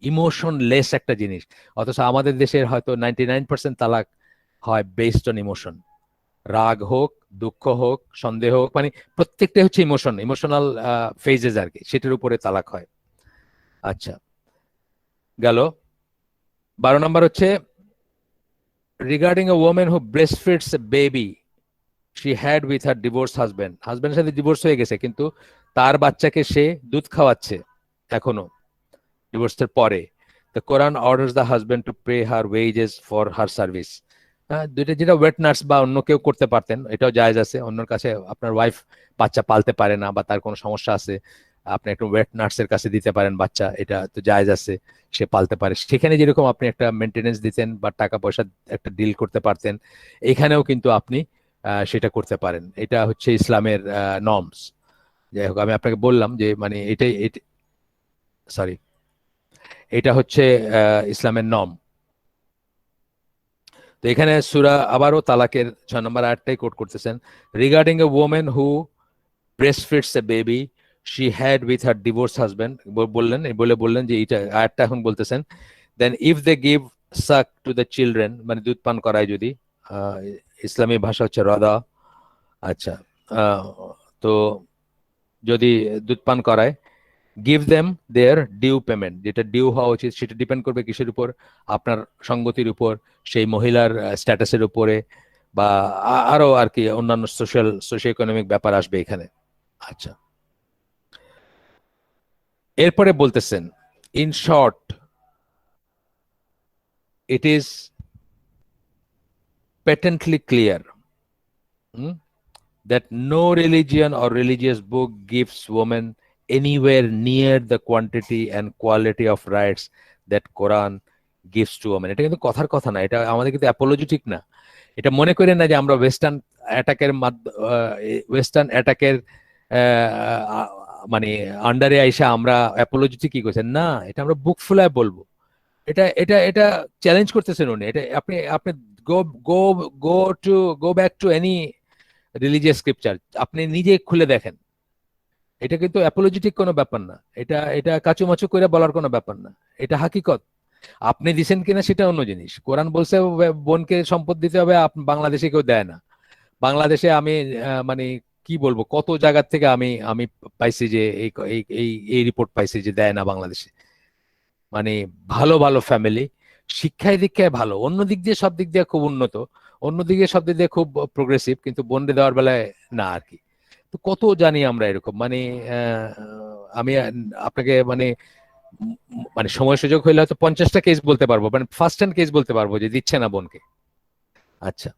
ইমোশনলেস একটা জিনিস। অথচ আমাদের দেশের হয়তো 99% তালাক হয় বেসড অন ইমোশন। রাগ হোক, দুঃখ হোক, সন্দেহ হোক, মানে প্রত্যেকটা হচ্ছে ইমোশনাল ফেজেস আর কি, সেটার উপরে তালাক হয়। আচ্ছা, গেল। 12 নম্বর হচ্ছে regarding a women who breastfeeds a baby she had with her divorced husband, হাজবেন্ডের সাথে ডিভোর্স হয়ে গেছে কিন্তু তার বাচ্চাকে সে দুধ খাওয়াচ্ছে এখনো ডিভোর্সের পরে। the Quran orders the husband to pay her wages for her service। দুইটা যেটা ওয়েট নার্স বা অন্য কেউ করতে পারতেন, এটাও জায়েজ আছে। অন্যর কাছে আপনার ওয়াইফ বাচ্চা পালতে পারে না বা তার কোনো সমস্যা আছে, আপনি একটা ওয়েট নার্সের কাছে দিতে পারেন বাচ্চা, এটা তো জায়েজ আছে, সে পালতে পারে। সেখানে যেরকম আপনি একটা মেনটেনেন্স দিতেন বা টাকা পয়সা একটা ডিল করতে পারতেন, এখানেও কিন্তু আপনি সেটা করতে পারেন। এটা হচ্ছে ইসলামের নর্মস। যাই হোক, আমি আপনাকে বললাম যে মানে এটা হচ্ছে ইসলামের নর্ম। তো এখানে সূরা আবারও তালাকের 6 নম্বর আয়াতটাই কোট করতেছেন, regarding a women who breastfeeds a baby she had with her divorce husband, বললেন যে এটা আয়াতটা এখন বলতেছেন, then if they give suck to the children, মানে দুধ পান করায় যদি, ইসলামী ভাষা হচ্ছে রদা। আচ্ছা, তো যদি দুধ পান করায়, গিভ দেম দেয়ার ডিউ পেমেন্ট, যেটা ডিউ হওয়া উচিত সেটা ডিপেন্ড করবে কিসের উপর, আপনার সঙ্গতির উপর, সেই মহিলার স্ট্যাটাসের উপরে, বা আরো আর কি অন্যান্য সোশিও ইকোনমিক ব্যাপার আসবে এখানে। আচ্ছা, এরপরে বলতেছেন, in short it is patently clear that no religion or religious book gives women anywhere near the quantity and quality of rights that Quran gives to women। এটা কিন্তু কথার কথা না, এটা আমাদের কিন্তু অ্যাপোলজিটিক না। এটা মনে করেন না যে আমরা ওয়েস্টার্ন অ্যাটাকের মানে আন্ডারে আইসা আমরা অ্যাপোলজিটিক কি করছেন না, এটা আমরা বুক ফুলায় বলবো। এটা এটা এটা চ্যালেঞ্জ করতেছেন উনি। এটা আপনি আপনি go go go back to any religious scripture, আপনি নিজে খুলে দেখেন। এটা কিন্তু অ্যাপোলজিটিক কোনো ব্যাপার না, এটা এটা কাচুমাচু করে বলার কোনো ব্যাপার না, এটা হাকিকত। আপনি দিছেন কিনা সেটা অন্য জিনিস। কোরআন বলছে বোনকে সম্পদ দিতে হবে, বাংলাদেশে কেউ দেয় না। বাংলাদেশে আমি মানে কি বলবো, কত জায়গা থেকে আমি আমি পাইছি যে এই রিপোর্ট পাইছি যে দেয় না বাংলাদেশে। মানে ভালো ভালো ফ্যামিলি, শিক্ষায় দীক্ষায় ভালো, অন্য দিক দিয়ে সব দিক দিয়ে খুব উন্নত, অন্য দিকে সব দিক দিয়ে খুব প্রোগ্রেসিভ, কিন্তু বন্ডে দেওয়ার বেলায় না আর কি। তো কত জানি আমরা এরকম, মানে আমি আপনাকে মানে মানে সময় সুযোগ হইলে হয়তো 50টা কেস বলতে পারবো, মানে ফার্স্ট হ্যান্ড কেস বলতে পারবো যে দিচ্ছে না বোনকে। আচ্ছা,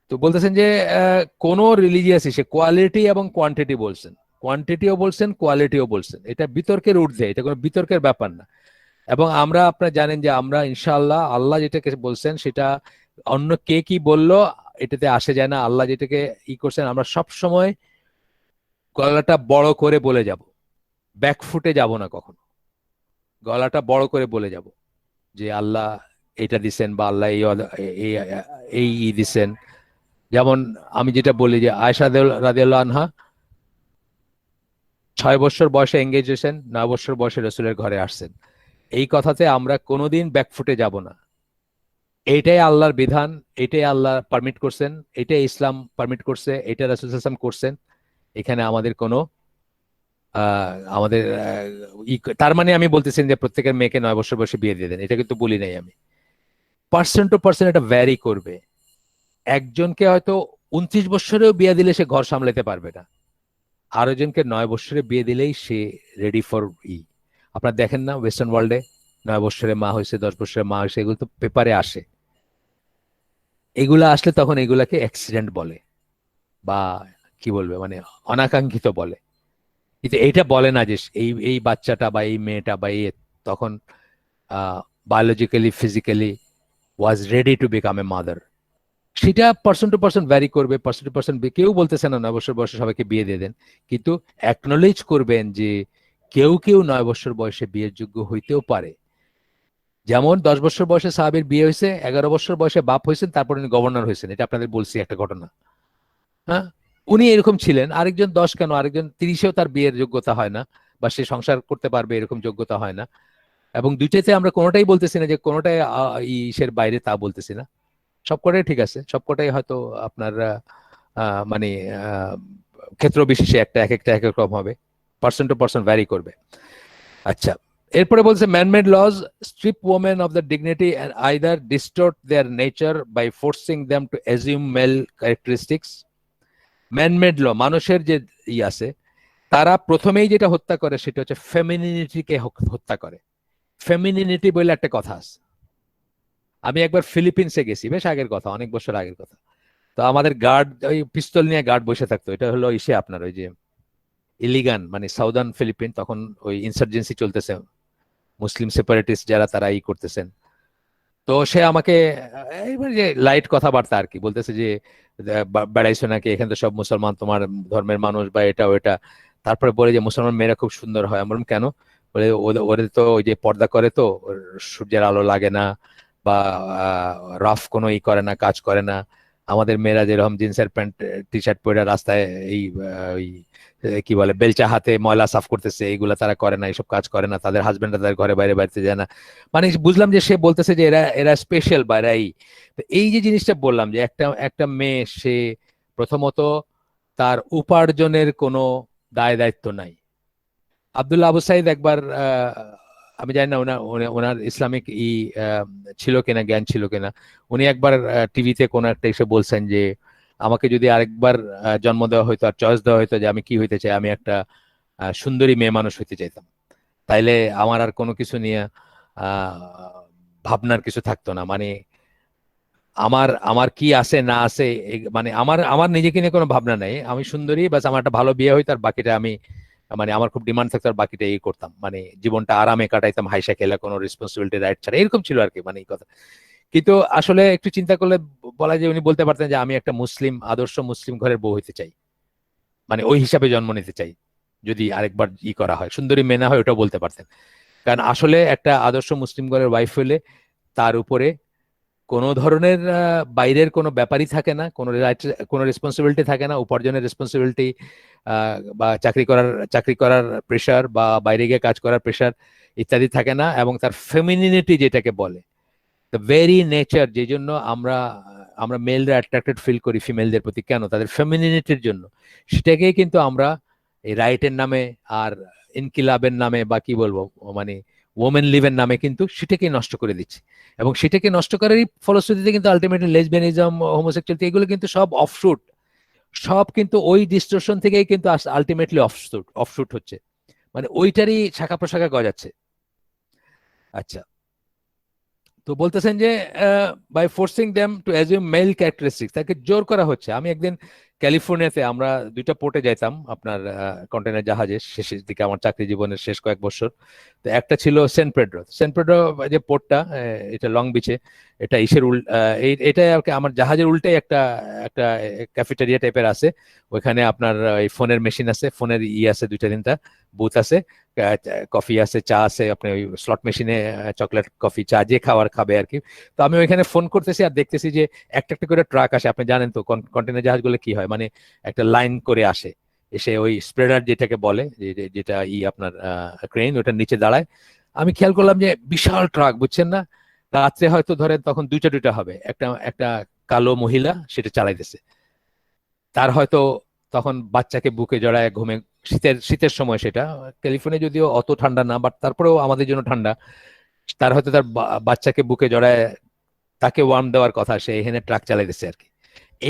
তো বলতেছেন যে কোন রিলিজিয়াস এসে কোয়ালিটি এবং কোয়ান্টিটি বলছেন, কোয়ান্টিটিও বলছেন, কোয়ালিটিও বলছেন। এটা বিতর্কের ঊর্ধ্বে, এটা কোনো বিতর্কের ব্যাপার না। এবং আমরা, আপনারা জানেন যে আমরা ইনশাআল্লাহ আল্লাহ যেটাকে বলছেন সেটা অন্য কে কি বললো এটাতে আসে যায় না। আল্লাহ যেটাকে করছেন আমরা সব সময় গলাটা বড় করে বলে যাব, ব্যাকফুটে যাব না কখনো। গলাটা বড় করে বলে যাব যে আল্লাহ এটা দিছেন বা আল্লাহ এই এই দিছেন। যেমন আমি যেটা বলি যে আয়েশা রাদিয়াল্লাহু আনহা 6 বছর বয়সে এঙ্গেজ হয়েছেন, 9 বছর বয়সে রসুলের ঘরে আসছেন। এই কথাতে আমরা কোনোদিন ব্যাকফুটে যাব না। এইটাই আল্লাহর বিধান, এটাই আল্লাহ পারমিট করছেন, এটাই ইসলাম পারমিট করছে, এটা রাসূল সাল্লাল্লাহু আলাইহি ওয়াসাল্লাম করছেন। এখানে আমাদের কোনো আমাদের তার মানে আমি বলতেছি যে প্রত্যেকের মেয়েকে 9 বছর বয়সে বিয়ে দিয়ে দেন, এটা কিন্তু বলি নাই আমি। পার্সন টু পার্সন এটা ভ্যারি করবে। একজনকে হয়তো 29 বছরেও বিয়ে দিলে সে ঘর সামলাতে পারবে না, আরো জনকে 9 বছরে বিয়ে দিলেই সে রেডি ফর আপনারা দেখেন না ওয়েস্টার্ন ওয়ার্ল্ডে 9 বছরে মা হয়েছে, 10 বছরে মা হয়েছে, এগুলো তো পেপারে আসে। এগুলা আসলে তখন এগুলাকে অ্যাক্সিডেন্ট বলে বা কি বলবে মানে অনাকাঙ্ক্ষিত বলে। কিন্তু এইটা বলে না যে এই এই বাচ্চাটা বা এই মেয়েটা বা এই তখন biologically physically was ready to become a mother. সেটা পার্সন টু পার্সন ভ্যারি করবে, পার্সন টু পার্সন। কেউ বলতেছে না 9 বছর বয়সে সবাইকে বিয়ে দিয়ে দেন, কিন্তু অ্যাকনোলেজ করবেন যে কেউ কেউ 9 বছর বয়সে বিয়ের যোগ্য হইতেও পারে। যেমন 10 বছর বয়সে সাহাবীর বিয়ে হয়েছে, 11 বছর বয়সে বাপ হয়েছেন, তারপর উনি গভর্নর হয়েছেন। এটা আপনাদের বলছি একটা ঘটনা। হ্যাঁ, উনি এরকম ছিলেন। আরেকজন 10 কেন, আরেকজন 30-এও তার বিয়ের যোগ্যতা হয় না বা সে সংসার করতে পারবে এরকম যোগ্যতা হয় না। এবং দুইটাতে আমরা কোনোটাই বলতেছি না যে কোনোটাই ইসের বাইরে, তা বলতেছি না। সবকটাই ঠিক আছে, সবকটাই হয়তো আপনার মানে আহ, ক্ষেত্র বিশেষে একটা এক একটা এক এক রকম হবে, পার্সন টু পার্সন ভ্যারি করবে। আচ্ছা, এরপরে বলছে manmade laws strip women of the dignity and either distort their nature by forcing them to assume male characteristics. Manmade law, মানুষের যে আছে, তারা প্রথমেই যেটা হত্যা করে সেটা হচ্ছে ফেমিনিনিটিকে হত্যা করে। ফেমিনিনিটি বলে একটা কথা আছে। আমি একবার ফিলিপিন্সে গেছি, বেশ আগের কথা, অনেক বছর আগের কথা। তো আমাদের গার্ড ওই পিস্তল নিয়ে গার্ড বসে থাকতো। এটা হলো ইসে আপনার ওই যে ইলিগান মানে সাউদার্ন ফিলিপিন, তখন ওই ইনসার্জেন্সি চলতেছে, মুসলিম সেপারেটিস্ট যারা তারা করতেছেন। তো সে আমাকে এইবার যে লাইট কথাবার্তা আর কি বলতেছে যে বেড়াইছো নাকি, এখানে তো সব মুসলমান তোমার ধর্মের মানুষ বা এটা ওটা। তারপরে বলে যে মুসলমান মেয়েরা খুব সুন্দর হয়। আমি বললাম কেন? বলে ওদের তো ওই যে পর্দা করে, তো সূর্যের আলো লাগে না বা রাফ কোনো করে না, কাজ করে না। আমাদের মেয়েরা যেরকম জিন্সের প্যান্ট টি শার্ট পরে রাস্তায় ওই কি বলে বেলচা হাতে ময়লা সাফ করতেছে, এইগুলা তারা করে না, এইসব কাজ করে না, তাদের হাজবেন্ডরা তাদের ঘরে বাইরে বাড়িতে যায় না। মানে বুঝলাম যে সে বলতেছে যে এরা এরা স্পেশাল বা এরা তো এই যে জিনিসটা বললাম যে একটা একটা মেয়ে, সে প্রথমত তার উপার্জনের কোনো দায় দায়িত্ব নাই। আব্দুল্লাহ আবু সাইদ একবার আমি জানি না ওনার ওনার ইসলামিক আহ, ছিল কিনা, জ্ঞান ছিল কিনা, উনি একবার টিভিতে কোন একটা এসে বলছেন যে আমাকে যদি আরেকবার জন্ম দেওয়া হইতো আর চয়েস দেওয়া হইতো যে আমি কি হইতে চাই, আমি একটা সুন্দরী মেয়ে মানুষ হইতে চাইতাম। তাইলে আমার আর কোনো কিছু নিয়ে আহ ভাবনার কিছু থাকতো না। মানে আমার আমার কি আছে না আছে, মানে আমার আমার নিজেকে নিয়ে কোনো ভাবনা নাই। আমি সুন্দরী, বাস আমার একটা ভালো বিয়ে হইতো আর বাকিটা আমি, মানে আমার খুব ডিমান্ড থাকতো আর বাকিটা করতাম, মানে জীবনটা আরামে কাটাইতাম, হাইসা খেলা, কোনো রেসপন্সিবিলিটি রাইট ছাড়া, এরকম ছিল আর কি, মানে এই কথা। কিন্তু আসলে একটু চিন্তা করলে বলা যায় উনি বলতে পারতেন যে আমি একটা মুসলিম, আদর্শ মুসলিম ঘরের বউ হইতে চাই, মানে ওই হিসাবে জন্ম নিতে চাই। যদি আরেকবার করা হয়, সুন্দরী মেয়ে না হয়, ওটাও বলতে পারতেন। কারণ আসলে একটা আদর্শ মুসলিম ঘরের ওয়াইফ হলে তার উপরে কোনো ধরনের বাইরের কোনো ব্যাপারই থাকে না, কোনো কোনো রেসপন্সিবিলিটি থাকে না, উপার্জনের রেসপন্সিবিলিটি বা চাকরি করার প্রেশার বা বাইরে গিয়ে কাজ করার প্রেশার ইত্যাদি থাকে না। এবং তার ফেমিনিনিটি যেটাকে বলে, দ্য ভেরি নেচার, যে জন্য আমরা আমরা মেলরা অ্যাট্রাক্টেড ফিল করি ফিমেলদের প্রতি, কেন? তাদের ফেমিনিনিটির জন্য। সেটাকেই কিন্তু আমরা এই রাইটের নামে আর ইনকিলাবের নামে বা কি বলবো মানে ওমেন লিভের নামে কিন্তু সেটাকে নষ্ট করে দিচ্ছে। এবং সেটাকে নষ্ট করারই ফলশ্রুতিতে কিন্তু আলটিমেটলি লেসবিয়ানিজম, হোমোসেক্সুয়ালিটি, এগুলো কিন্তু সব অফশুট, সব কিন্তু ওই ডিস্টরশন থেকেই কিন্তু আলটিমেটলি অফশুট অফশুট হচ্ছে, মানে ওইটারই শাখা প্রশাখা গজাচ্ছে। আচ্ছা, তো বলতেছেন যে by forcing them to assume male characteristics, তাকে জোর করা হচ্ছে। আমি একদিন ক্যালিফোর্নিয়াতে আমরা 2টা পোর্টে যাইতাম আপনার কন্টেনার জাহাজে শেষের দিকে আমার চাকরি জীবনের শেষ কয়েক বছর। তো একটা ছিল সেন্ট পেড্রো যে পোর্টটা, এটা লং বিচে। এটা ইসের এটা আর কি আমার জাহাজের উল্টাই একটা একটা ক্যাফেটেরিয়া টাইপের আছে। ওইখানে আপনার এই ফোনের মেশিন আছে, ফোনের আছে 2-3টা বুথ আছে, কফি আছে, চা আছে, আপনি ওই স্লট মেশিনে চকলেট কফি চা যে খাবার খাবে আর কি। তো আমি ওইখানে ফোন করতেছি আর দেখতেছি যে একটা একটা করে ট্রাক আসে। আপনি জানেন তো কন্টেনার জাহাজগুলো কি হয়, মানে একটা লাইন করে আসে, এসে ওই স্প্রেডার যেটাকে বলে, যেটা আপনার ক্রেন, ওটার নিচে দাঁড়ায়। আমি খেয়াল করলাম যে বিশাল ট্রাক, বুঝছেন না, রাত্রে হয়তো ধরেন তখন দুইটা দুইটা হবে, একটা একটা কালো মহিলা সেটা চালাইতেছে। তার হয়তো তখন বাচ্চাকে বুকে জড়ায় ঘুমে, শীতের শীতের সময়, সেটা ক্যালিফোর্নিয়া যদিও অত ঠান্ডা না, বাট তারপরেও আমাদের জন্য ঠান্ডা। তার হয়তো তার বাচ্চাকে বুকে জড়ায় তাকে ওয়ার্ম দেওয়ার কথা, সে এখানে ট্রাক চালাইতেছে আর কি।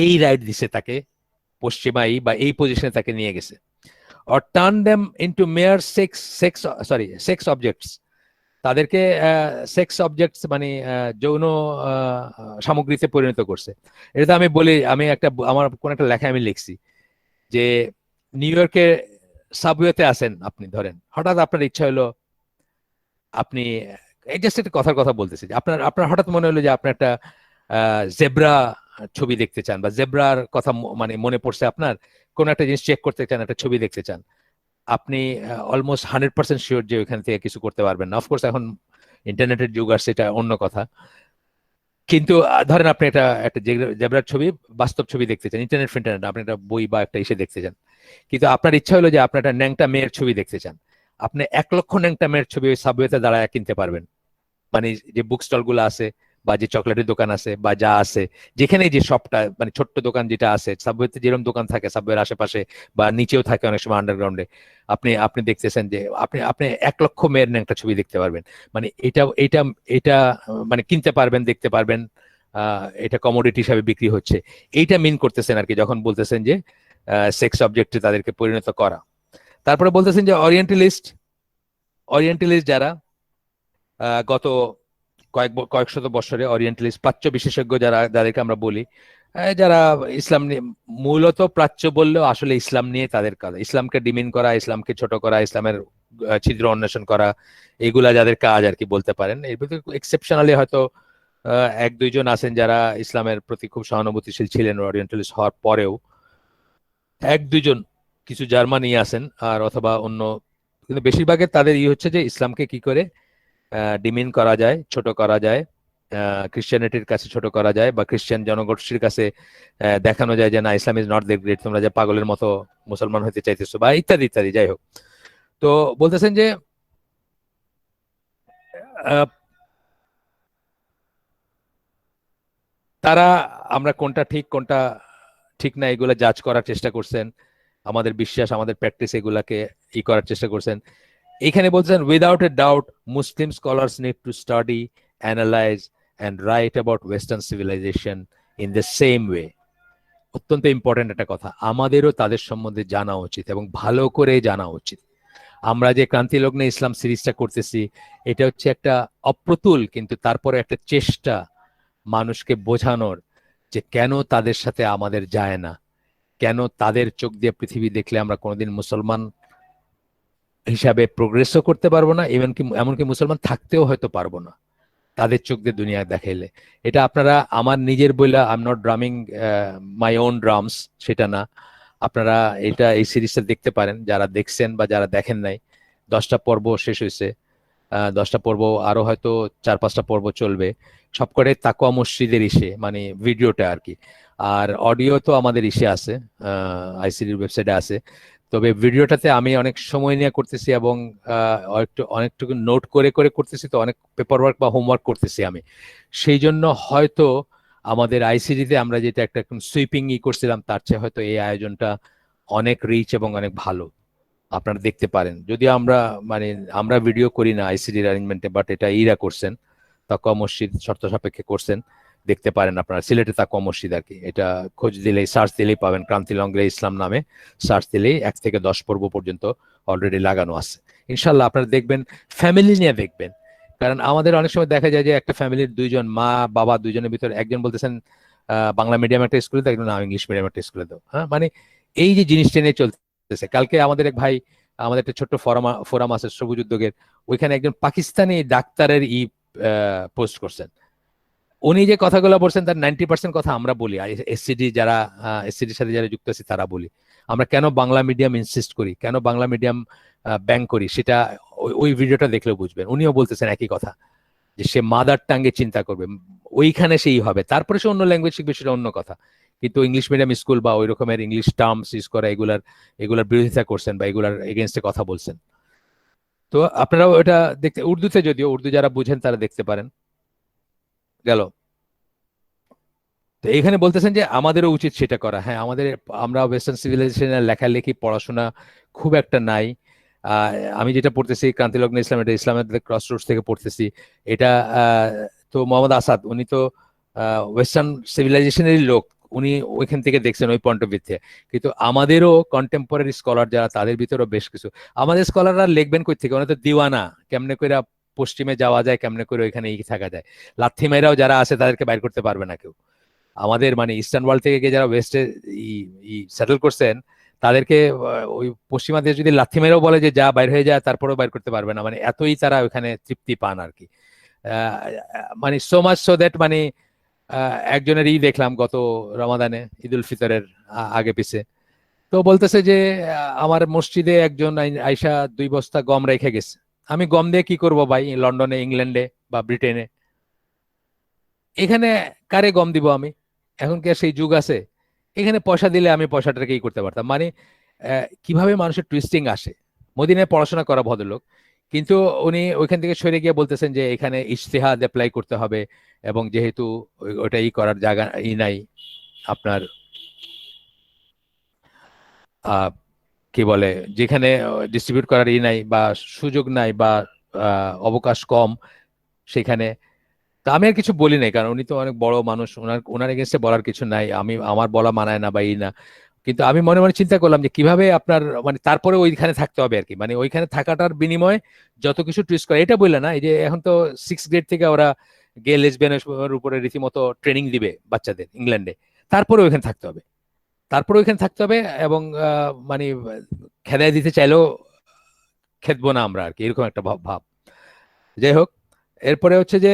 এই রাইড দিছে তাকে পশ্চিমাই বা এই পজিশনে তাকে নিয়ে গেছে। or turn them into mere sex objects, তাদেরকে সেক্স অবজেক্টস মানে যৌন সামগ্রীতে পরিণত করছে। এটা তো আমি বলি, আমি আমার কোন একটা লেখায় আমি লিখছি যে নিউ ইয়র্কে সাবওয়েতে আছেন আপনি, ধরেন হঠাৎ আপনার ইচ্ছা হলো, আপনি এই জাস্ট একটা কথার কথা বলতেছি, যে আপনার আপনার হঠাৎ মনে হলো যে আপনি একটা জেব্রা ছবি দেখতে চান, বা জেব্রার কথা মানে মনে পড়ছে আপনার, কোন একটা জিনিস চেক করতে চান, একটা ছবি দেখতে চান, আপনি অলমোস্ট 100% শিওর যে ওইখান থেকে কিছু করতে পারবেন না। অফকোর্স এখন ইন্টারনেটের যুগ আসছে, এটা অন্য কথা। কিন্তু ধরেন আপনি একটা একটা জেব্রার ছবি, বাস্তব ছবি দেখতে চান, ইন্টারনেট আপনি একটা বই বা একটা ইসে দেখতে চান, কিন্তু আপনার ইচ্ছা হলো যে আপনি একটা ন্যাংটা মেয়ের ছবি দেখতে চান। আপনি 1 লক্ষ ন্যাংটা মেয়ের ছবি ওই সাবওয়েতে দাঁড়ায় কিনতে পারবেন। মানে যে বুক স্টল গুলো আছে, বা যে চকলেটের দোকান আছে, বা যা আছে, যেখানে যে শপটা মানে ছোট্ট দোকান যেটা আছে সাবওয়েতে, যেরকম দোকান থাকে সাবওয়ের আশেপাশে বা নিচেও থাকে অনেক সময় আন্ডারগ্রাউন্ডে, আপনি আপনি দেখতেছেন যে আপনি আপনি 1 লক্ষ মেয়ের একটা ছবি দেখতে পারবেন। মানে এটা এটা এটা মানে কিনতে পারবেন, দেখতে পারবেন, এটা কমোডিটি হিসাবে বিক্রি হচ্ছে। এইটা মিন করতেছেন আর কি যখন বলতেছেন যে সেক্স অবজেক্টে তাদেরকে পরিণত করা। তারপরে বলতেছেন যে ওরিয়েন্টালিস্ট যারা গত কয়েক শত বছরে ওরিয়েন্টালিস্ট প্রাচ্য বিশেষজ্ঞ যারা, যাদেরকে আমরা বলি, যারা ইসলাম নিয়ে, মূলত প্রাচ্য বললেও আসলে ইসলাম নিয়ে তাদের কাজ, ইসলামকে ডিমিন করা, ইসলামকে ছোট করা, ইসলামের ছিদ্র অন্বেষণ করা, এগুলা যাদের কাজ আর কি বলতে পারেন। এর ভিতরে এক্সেপশনালি হয়তো 1-2 জন আছেন যারা ইসলামের প্রতি খুব সহানুভূতিশীল ছিলেন ওরিয়েন্টালিস্ট হওয়ার পরেও, 1-2 জন কিছু জার্মানি আছেন আর অথবা অন্য, কিন্তু বেশিরভাগের তাদের হচ্ছে যে ইসলামকে কি করে ডিমিন করা যায়, ছোট করা যায়, ক্রিশ্চিয়ানিটির কাছে ছোট করা যায়, বা খ্রিস্টান জনগোষ্ঠীর কাছে দেখানো যায় যে না, ইসলাম ইজ নট দ্যাট গ্রেট, তোমরা যে পাগলের মতো মুসলমান হতে চাইতেছো, বা ইত্যাদি ইত্যাদি। যাই হোক, তো বলতেছেন যে তারা, আমরা কোনটা ঠিক কোনটা ঠিক না এগুলা জাজ করার চেষ্টা করছেন, আমাদের বিশ্বাস, আমাদের প্র্যাকটিস, এগুলাকে করার চেষ্টা করছেন। এখানে বলছেন without a doubt Muslim scholars need to study, analyse and write about western civilisation in the same way. অত্যন্ত ইম্পর্টেন্ট একটা কথা, আমাদেরও তাদের সম্বন্ধে জানা উচিত এবং ভালো করে জানা উচিত। আমরা যে ক্রান্তিলগ্নে ইসলাম সিরিজটা করতেছি, এটা হচ্ছে একটা অপ্রতুল কিন্তু তারপরে একটা চেষ্টা মানুষকে বোঝানোর যে কেন তাদের সাথে আমাদের যায় না, কেন তাদের চোখ দিয়ে পৃথিবী দেখলে আমরা কোনোদিন মুসলমান হিসাবে প্রোগ্রেসও করতে পারবো না, এমনকি মুসলমান থাকতেও হয়তো পারবো না তাদের চোখ দিয়ে দুনিয়া দেখাইলে। এটা আপনারা, আমার নিজের বইলা, I am not drumming my own drums, সেটা না। আপনারা এই সিরিজটা দেখতে পারেন, যারা দেখছেন বা যারা দেখেন নাই। 10টা পর্ব শেষ হয়েছে, 10টা পর্ব আরো হয়তো 4-5টা পর্ব চলবে। সবকটাই তাকওয়া মসজিদের ইসে, মানে ভিডিওটা আর কি। আর অডিও তো আমাদের ইসে আছে, আইসিডির ওয়েবসাইটে আছে। তবে ভিডিওটাতে আমি অনেক সময় নিয়ে করতেছি এবং অনেকটুকু নোট করে করে করতেছি, তো অনেক পেপার ওয়ার্ক বা হোমওয়ার্ক করতেছি আমি। সেই জন্য হয়তো আমাদের আইসিডিতে আমরা যেটা একটা সুইপিং করছিলাম, তার চেয়ে হয়তো এই আয়োজনটা অনেক রিচ এবং অনেক ভালো। আপনারা দেখতে পারেন, যদিও আমরা মানে আমরা ভিডিও করি না আইসিডির অ্যারেঞ্জমেন্টে, বাট এটা ইরা করছেন, তাকওয়া মসজিদ শর্ত সাপেক্ষে করছেন। দেখতে পারেন আপনারা, সিলেটে তাকওয়া মসজিদ আর কি, এটা খোঁজ দিলেই, সার্চ দিলেই পাবেন, ক্রান্তি লংলে ইসলাম নামে সার্চ দিলেই 1 থেকে 10 পর্ব পর্যন্ত অলরেডি লাগানো আছে। ইনশাল্লাহ আপনারা দেখবেন, ফ্যামিলি নিয়ে দেখবেন। কারণ আমাদের অনেক সময় দেখা যায় যে একটা ফ্যামিলির 2 জন, মা বাবা 2 জনের ভিতরে একজন বলতেছেন বাংলা মিডিয়াম একটা স্কুলে দাও, না ইংলিশ মিডিয়াম একটা স্কুলে দাও। হ্যাঁ, মানে এই যে জিনিসটা নিয়ে চলতেছে। কালকে আমাদের এক ভাই, আমাদের একটা ছোট্ট ফোরাম আছে সবুজ উদ্যোগের, ওইখানে একজন পাকিস্তানি ডাক্তারের পোস্ট করছেন। উনি যে কথাগুলো বলছেন তার 90% কথা আমরা বলি, এসসিডির সাথে যারা যুক্ত আছে তারা বলি। আমরা কেন বাংলা মিডিয়াম ইনসিস্ট করি, কেন বাংলা মিডিয়াম ব্যাং করি, সেটা ওই ভিডিওটা দেখলেও বুঝবেন। উনিও বলতেছেন একই কথা, যে সে মাদার টাঙ্গে চিন্তা করবে, ওইখানে সেই হবে, তারপরে সে অন্য ল্যাঙ্গুয়েজ শিখবে, সেটা অন্য কথা। কিন্তু ইংলিশ মিডিয়াম স্কুল বা ওই রকমের ইংলিশ টার্মস ইউজ করা, এগুলার বিরোধিতা করছেন বা এগুলার এগেনস্টে কথা বলছেন। তো আপনারাও এটা দেখতে, উর্দুতে, যদিও উর্দু যারা বুঝেন তারা দেখতে পারেন। গেল। তো এখানে বলতেছেন যে আমাদেরও উচিত সেটা করা। হ্যাঁ, আমরা ওয়েস্টার্ন সিভিলাইজেশনের লেখালেখি পড়াশোনা খুব একটা নাই। আহ, আমি যেটা পড়তেছি ক্রান্তিলগ্ন ইসলাম, এটা ইসলামের ক্রস রুটস থেকে পড়তেছি। এটা তো মোহাম্মদ আসাদ, উনি তো ওয়েস্টার্ন সিভিলাইজেশনেরই লোক, উনি ওইখান থেকে দেখছেন ওই পয়েন্ট অফ ভিউ থেকে। কিন্তু আমাদেরও কন্টেম্পোরারি স্কলার যারা, তাদের ভিতরেও বেশ কিছু, আমাদের স্কলাররা লিখবেন কই থেকে, ওরা তো দিওয়ানা, কেমনে করে পশ্চিমে যাওয়া যায়, কেমনে করে ওইখানে থাকা যায়। লাথি মেয়েরাও যারা আছে তাদেরকে বাইর করতে পারবে না কেউ। আমাদের মানে ইস্টার্ন ওয়ার্ল্ড থেকে গিয়ে যারা ওয়েস্টে সেটেল করছেন, তাদেরকে ওই পশ্চিমা দেশ যদি লাথি মেরেও বলে যে যা বাইর হয়ে যায়, তারপরেও বাইর করতে পারবে না। মানে এতই তারা ওখানে তৃপ্তি পান আর কি। মানে সো মাচ সো দ্যাট, মানে একজনের দেখলাম গত রমাদানে, ঈদুল ফিতরের আগে পিছে, তো বলতেছে যে আমার মসজিদে একজন আইসা 2 বস্তা গম রেখে গেছে। আমি গম দিয়ে কি করব ভাই, লন্ডনে, ইংল্যান্ডে বা ব্রিটেনে? এখানে কারে গম দিব আমি? এখন কি আর সেই যুগ আছে? এখানে পয়সা দিলে আমি পয়সাটাকেই করতে পারতাম। মানে কিভাবে মানুষের টুইস্টিং আসে। মদিনায় পড়াশোনা করা ভদ্রলোক, কিন্তু উনি ওইখান থেকে সরে গিয়ে বলতেছেন যে এখানে ইজতিহাদ অ্যাপ্লাই করতে হবে, এবং যেহেতু ওটা করার জায়গা নাই আপনার, আহ, কি বলে, যেখানে ডিস্ট্রিবিউট করার নাই বা সুযোগ নাই বা অবকাশ কম সেখানে। তা আমি আর কিছু বলি নাই, কারণ উনি তো অনেক বড় মানুষ, ওনার এগেনস্টে বলার কিছু নাই, আমার বলা মানায় না বা না। কিন্তু আমি মনে মনে চিন্তা করলাম যে কিভাবে আপনার, মানে তারপরে ওইখানে থাকতে হবে আর কি, মানে ওইখানে থাকাটার বিনিময়ে যত কিছু টুইস্ট করে, এটা বললে না, এই যে এখন তো 6 গ্রেড থেকে ওরা গে লেসবিয়ানের উপরে রীতিমতো ট্রেনিং দিবে বাচ্চাদের ইংল্যান্ডে। তারপরে ওইখানে থাকতে হবে, তারপরে ওইখানে থাকতে হবে, এবং মানে খেদাই দিতে চাইলেও খেদবো না আমরা আর কি, এরকম একটা ভাব ভাব। যাই হোক, এরপরে হচ্ছে যে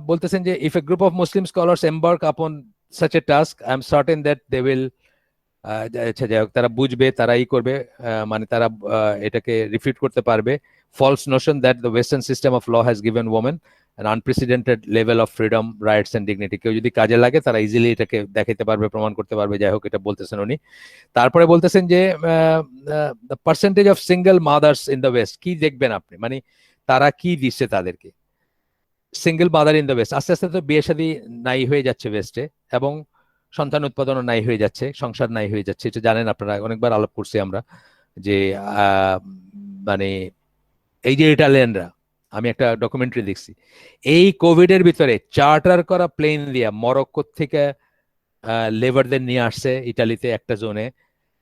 বলতেছেন যে if a group of Muslim scholars embark upon such a task, I am certain that they will, আচ্ছা যাই হোক, তারা বুঝবে, তারা করবে, মানে তারা এটাকে রিফিউট করতে পারবে false notion that the western system of law has given women an unprecedented level of freedom, rights and dignity। কেউ যদি কাজে লাগে তারা ইজিলি এটাকে দেখাতে পারবে, প্রমাণ করতে পারবে। যাই হোক, এটা বলতেছেন উনি। তারপরে বলতেছেন যে the percentage of single mother's in the West, কি দেখবেন আপনি, মানে তারা কি দিচ্ছে তাদেরকে। Single mother in the West, আস্তে আস্তে তো বিয়ে শাদী নাই হয়ে যাচ্ছে ওয়েস্টে, এবং সন্তান উৎপাদনও নাই হয়ে যাচ্ছে, সংসার নাই হয়ে যাচ্ছে। এটা জানেন আপনারা, অনেকবার আলাপ করছি আমরা, যে মানে এই যে ইটালিয়ানরা, আমি একটা ডকুমেন্টারি দেখছি, এই কোভিড এর ভিতরে চার্টার করা প্লেন দিয়া মরক্কো থেকে লেবারদের নিয়ে আসছে ইটালিতে একটা জোনে,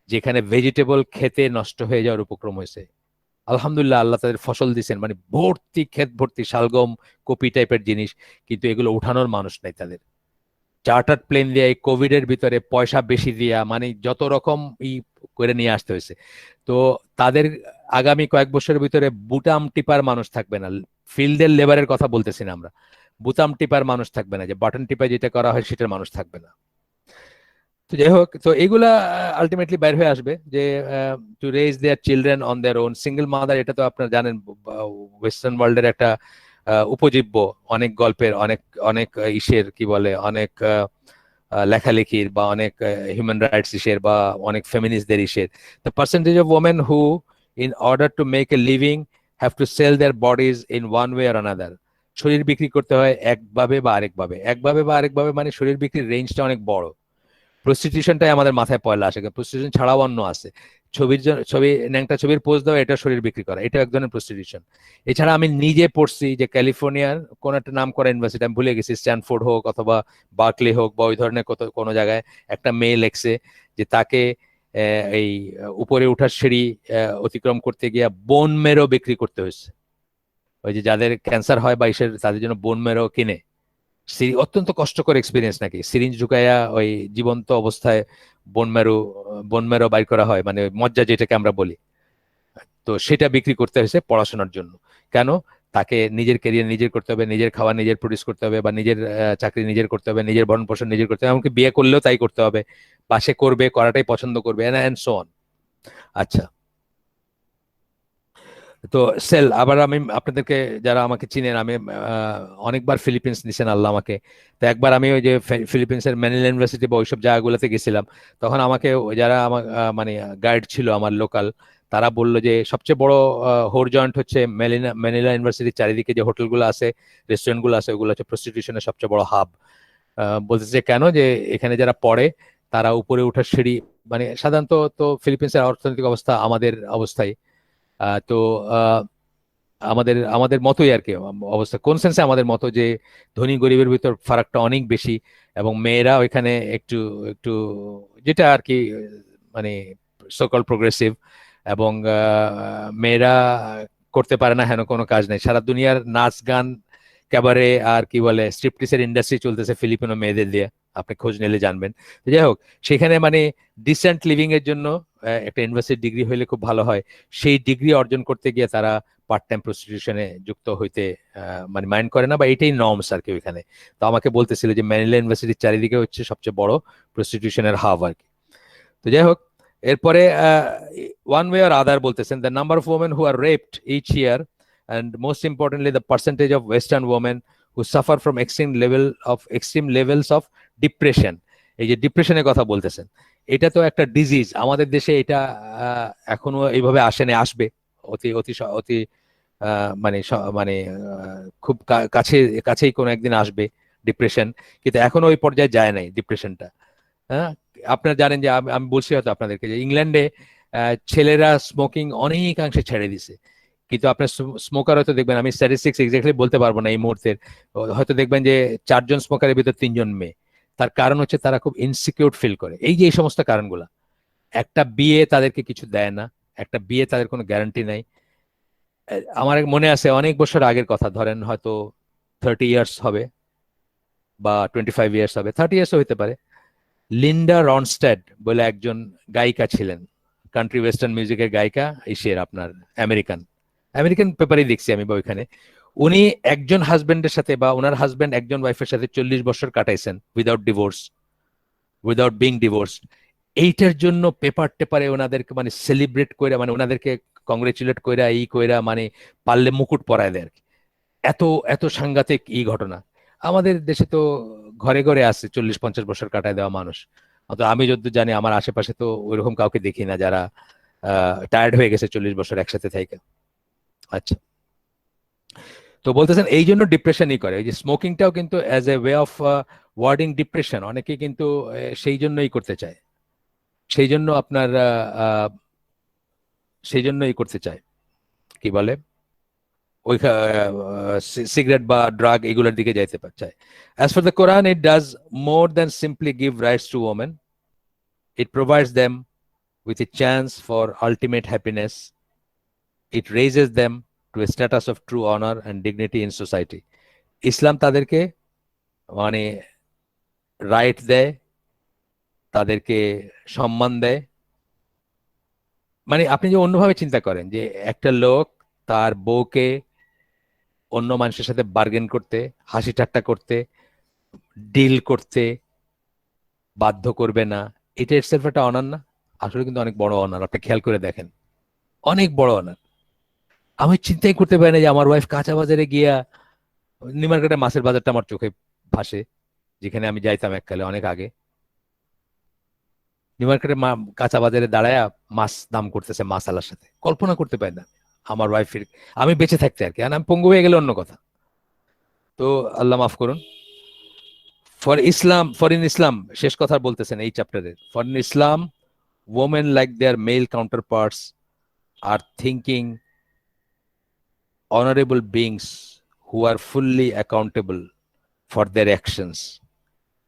যেখানে ভেজিটেবল খেতে নষ্ট হয়ে যাওয়ার উপক্রম হয়েছে। আলহামদুলিল্লাহ, আল্লাহ তাদের ফসল দিচ্ছেন, মানে ভর্তি ক্ষেত ভর্তি শালগম, কপি টাইপের জিনিস, কিন্তু এগুলো উঠানোর মানুষ নাই তাদের। চার্টার প্লেন দিয়ে এই কোভিড এর ভিতরে পয়সা বেশি দিয়া, মানে যত রকম করে নিয়ে আসতে হয়েছে। তো তাদের আগামী কয়েক বছরের ভিতরে বুটাম টিপার মানুষ থাকবে না। ফিল্ডের লেবারের কথা বলতেছি না আমরা, বুতাম টিপার মানুষ থাকবে না, যে বাটন টিপায় যেটা করা হয় সেটার মানুষ থাকবে না। তো যাই হোক, তো এগুলা আলটিমেটলি বাইর হয়ে আসবে, যে to raise their children on their own, single mother, এটা তো আপনারা জানেন ওয়েস্টার্ন ওয়ার্ল্ডের একটা উপজীব্য, অনেক গল্পের, অনেক অনেক ইসের কি বলে, অনেক লেখালেখির, বা অনেক হিউম্যান রাইটস ইসের, বা অনেক ফেমিনিস্টদের ইসের। The percentage of women who in order to make a living have to sell their bodies in one way or another. শরীর বিক্রি করতে হয় একভাবে বা আরেকভাবে, একভাবে বা আরেকভাবে, মানে শরীর বিক্রির রেঞ্জটা অনেক বড়। প্রস্টিটিউশনটাই আমাদের মাথায় পয়লা আসে, প্রস্টিটিউশন ছাড়াও অন্য আছে। ছবি, ন্যাংটা ছবির পোজ দেওয়া, এটা শরীর বিক্রি করা, এটা এক ধরনের প্রস্টিটিউশন। এছাড়া আমি নিজে পড়ছি যে ক্যালিফোর্নিয়ার কোন একটা নাম করা ইউনিভার্সিটি, আমি ভুলে গেছি, স্ট্যানফোর্ড হোক অথবা বার্কলি হোক বা ওই ধরনের কোনো জায়গায়, একটা মেয়ে লেখছে যে তাকে এই উপরে উঠার সিঁড়ি অতিক্রম করতে গিয়ে বোন মেরো বিক্রি করতে হয়েছে। ওই যে যাদের ক্যান্সার হয় বা ইসের, তাদের জন্য বোন মেরো কিনে, অত্যন্ত কষ্টকর এক্সপিরিয়েন্স নাকি, সিরিঞ্জ ঢুকাইয়া ওই জীবন্ত অবস্থায় বোন ম্যারো বাইর করা হয়, মানে মজ্জা যেটাকে আমরা বলি। তো সেটা বিক্রি করতে হয়েছে পড়াশোনার জন্য। কেন? তাকে নিজের ক্যারিয়ার নিজের করতে হবে, নিজের খাওয়া নিজের প্রডিউস করতে হবে, বা নিজের চাকরি নিজের করতে হবে, নিজের ভরণ পোষণ নিজের করতে হবে, এমনকি বিয়ে করলেও তাই করতে হবে, বা সে করবে, করাটাই পছন্দ করবে, এন্ড সো অন। আচ্ছা, তো সেল আবার আমি আপনাদেরকে, যারা আমাকে চিনেন, আমি অনেকবার ফিলিপিন্স নিছেন আল্লাহ আমাকে। তো একবার আমি ওই যে ফিলিপিন্সের ম্যানিলা ইউনিভার্সিটি বা ওইসব জায়গাগুলোতে গেছিলাম, তখন আমাকে যারা আমার মানে গাইড ছিল আমার লোকাল, তারা বললো যে সবচেয়ে বড় হোর জয়েন্ট হচ্ছে ম্যানিলা ইউনিভার্সিটির চারিদিকে যে হোটেলগুলো আছে, রেস্টুরেন্টগুলো আছে, ওগুলো হচ্ছে প্রস্টিটিউশনের সবচেয়ে বড় হাব। বলতেছে যে কেন, যে এখানে যারা পড়ে তারা উপরে ওঠার সিঁড়ি, মানে সাধারণত তো ফিলিপিন্সের অর্থনৈতিক অবস্থা আমাদের অবস্থায়, তো আমাদের আমাদের মতোই আর কি অবস্থা, কোন সেন্সে আমাদের মতো, যে ধনী গরিবের ভিতর ফারাকটা অনেক বেশি, এবং মেয়েরা ওইখানে একটু একটু যেটা আর কি মানে সোকল প্রোগ্রেসিভ, এবং মেয়েরা করতে পারে না হেন কোনো কাজ নেই, সারা দুনিয়ার নাচ গান ক্যাবারে আর কি বলে স্ট্রিপটিসের ইন্ডাস্ট্রি চলতেছে ফিলিপিনো মেয়েদের দিয়ে, আপনি খোঁজ নিলে জানবেন। তো যাই হোক, সেখানে মানে ডিসেন্ট লিভিং এর জন্য একটা ইউনিভার্সিটি ডিগ্রি হইলে খুব ভালো হয়। সেই ডিগ্রি অর্জন করতে গিয়ে তারা পার্ট টাইম প্রস্টিটিউশনে যুক্ত হইতে মানে মাইন্ড করে না, বা এটাই নর্মস আর কি ওইখানে। তো আমাকে বলতেছিল যে ম্যানিলা ইউনিভার্সিটির চারিদিকে হচ্ছে সবচেয়ে বড় প্রস্টিটিউশনের হাব আর কি। তো যাই হোক, এরপরে ওয়ান ওয়ে আর আদার বলতেছেন, the number of women who are raped each year, and most importantly the percentage of western women who suffer from extreme levels of depression। এই যে ডিপ্রেশনের কথা বলতেছেন, এটা তো একটা ডিজিজ আমাদের দেশে, এটা এখনো এইভাবে আসেনি, আসবে অতি অতি অতি মানে মানে খুব কাছে কাছেই কোনো একদিন আসবে ডিপ্রেশন, কিন্তু এখনো ওই পর্যায়ে যায় নাই ডিপ্রেশনটা। হ্যাঁ, আপনারা জানেন যে আমি বলছি হয়তো আপনাদেরকে, যে ইংল্যান্ডে ছেলেরা স্মোকিং অনেকাংশে ছেড়ে দিছে, কিন্তু আপনার স্মোকার হয়তো দেখবেন, আমি স্ট্যাটিস্টিক্স এক্স্যাক্টলি বলতে পারবো না এই মুহূর্তের, হয়তো দেখবেন যে 4 জন স্মোকারের ভিতর 3 জন মেয়ে। তার কারণ হচ্ছে তারা খুব ইনসিকিউর ফিল করে, এই যে এই সমস্ত কারণগুলা। একটা বিয়ে তাদেরকে কিছু দেয় না, একটা বিয়ে তাদের কোনো গ্যারান্টি নাই। আমার মনে আছে অনেক বছর আগের কথা, ধরেন হয়তো 30 ইয়ার্স হবে, বা 25 ইয়ার্স হবে, 30 ইয়ার্সও হতে পারে। লিন্ডা রনস্ট্যাড বলে একজন গায়িকা ছিলেন, কান্ট্রি ওয়েস্টার্ন মিউজিকের গায়িকা, এশিয়ার আপনার আমেরিকান আমেরিকান পেপারে দেখছি আমি বা ওইখানে। উনি একজন হাজবেন্ডের সাথে, বা ওনার হাজবেন্ড একজন ওয়াইফের সাথে 40 বছর কাটাইছেন without divorce, without being divorced. এইটার জন্য পেপার টেপারে ওনাদেরকে মানে সেলিব্রেট করে, মানে ওনাদেরকে কংগ্রেচুলেট কইরা এই কইরা, মানে পারলে মুকুট পরায় দেয় আর কি। এত এত সাংঘাতিক এই ঘটনা। আমাদের দেশে তো ঘরে ঘরে আছে 40-50 বছর কাটায় দেওয়া মানুষ। অত আমি যতদূর জানি আমার আশেপাশে তো ওইরকম কাউকে দেখি না যারা টায়ার্ড হয়ে গেছে 40 বছর একসাথে থেকে। আচ্ছা, তো বলতেছেন এই জন্য ডিপ্রেশনই করে, এই যে স্মোকিংটাও কিন্তু as a way of wording depression, অনেকে কিন্তু সেই জন্যই করতে চায়, সেই জন্য আপনার সেই জন্যই করতে চায়, কি বলে ওই সিগারেট বা ড্রাগ এগুলোর দিকে যাইতে চায়। As for the Quran, it does more than simply give rights to women. It provides them with a chance for ultimate happiness. It raises them to a status of true honor and dignity in society. ইসলাম তাদেরকে মানে right দেয়, তাদেরকে সম্মান দেয়। মানে আপনি যে অন্যভাবে চিন্তা করেন, যে একটা লোক তার বউকে অন্য মানুষের সাথে বার্গেন করতে, হাসি ঠাট্টা করতে, ডিল করতে বাধ্য করবে না, এটা ইটসেলফ একটা অনার না? আসলে কিন্তু অনেক বড় অনার, আপনি খেয়াল করে দেখেন, অনেক বড় অনার। আমি চিন্তাই করতে পারি না যে আমার ওয়াইফ কাঁচা বাজারে গিয়া, নিউ মার্কেটের মাছের বাজারটা আমার চোখে ভাসে, যেখানে আমি যাইতাম এককালে অনেক আগে। নিউ মার্কেটের কাঁচা বাজারে দাঁড়ায় মাছ দাম করতেছে মাছ আলার সাথে, কল্পনা করতে পারি না আমার ওয়াইফের, আমি বেঁচে থাকতে আর কি, আর আমি পঙ্গু হয়ে গেলে অন্য কথা। তো আল্লাহ মাফ করুন। ফর ইন ইসলাম, শেষ কথা বলতেছেন এই চ্যাপ্টারের, for in Islam women like their male counterparts are thinking honorable beings who are fully accountable for their actions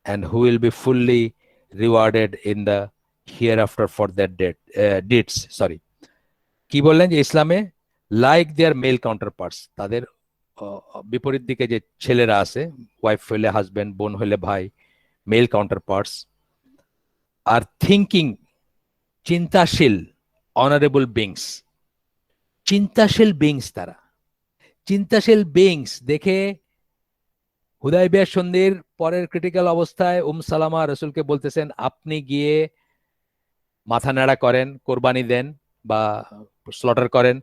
and who will be fully rewarded in the hereafter for their deeds. Sorry, কি বললেন যে ইসলামে like দেয়ার mail কাউন্টারপার্টস, তাদের বিপরীত দিকে যে ছেলেরা আছে, ওয়াইফ হইলে হাজবেন্ড, বোন হইলে ভাই, male counterparts, are thinking, চিন্তাশীল, অনারেবল বিংস। চিন্তাশীল বিংস তারা, চিন্তাশীল বিংস দেখে হুদাইবিয়া সন্ধির পরের ক্রিটিক্যাল অবস্থায় সালামা রসুলকে বলতেছেন, আপনি গিয়ে মাথা নাড়া করেন, কোরবানি দেন বা স্লটার করেন,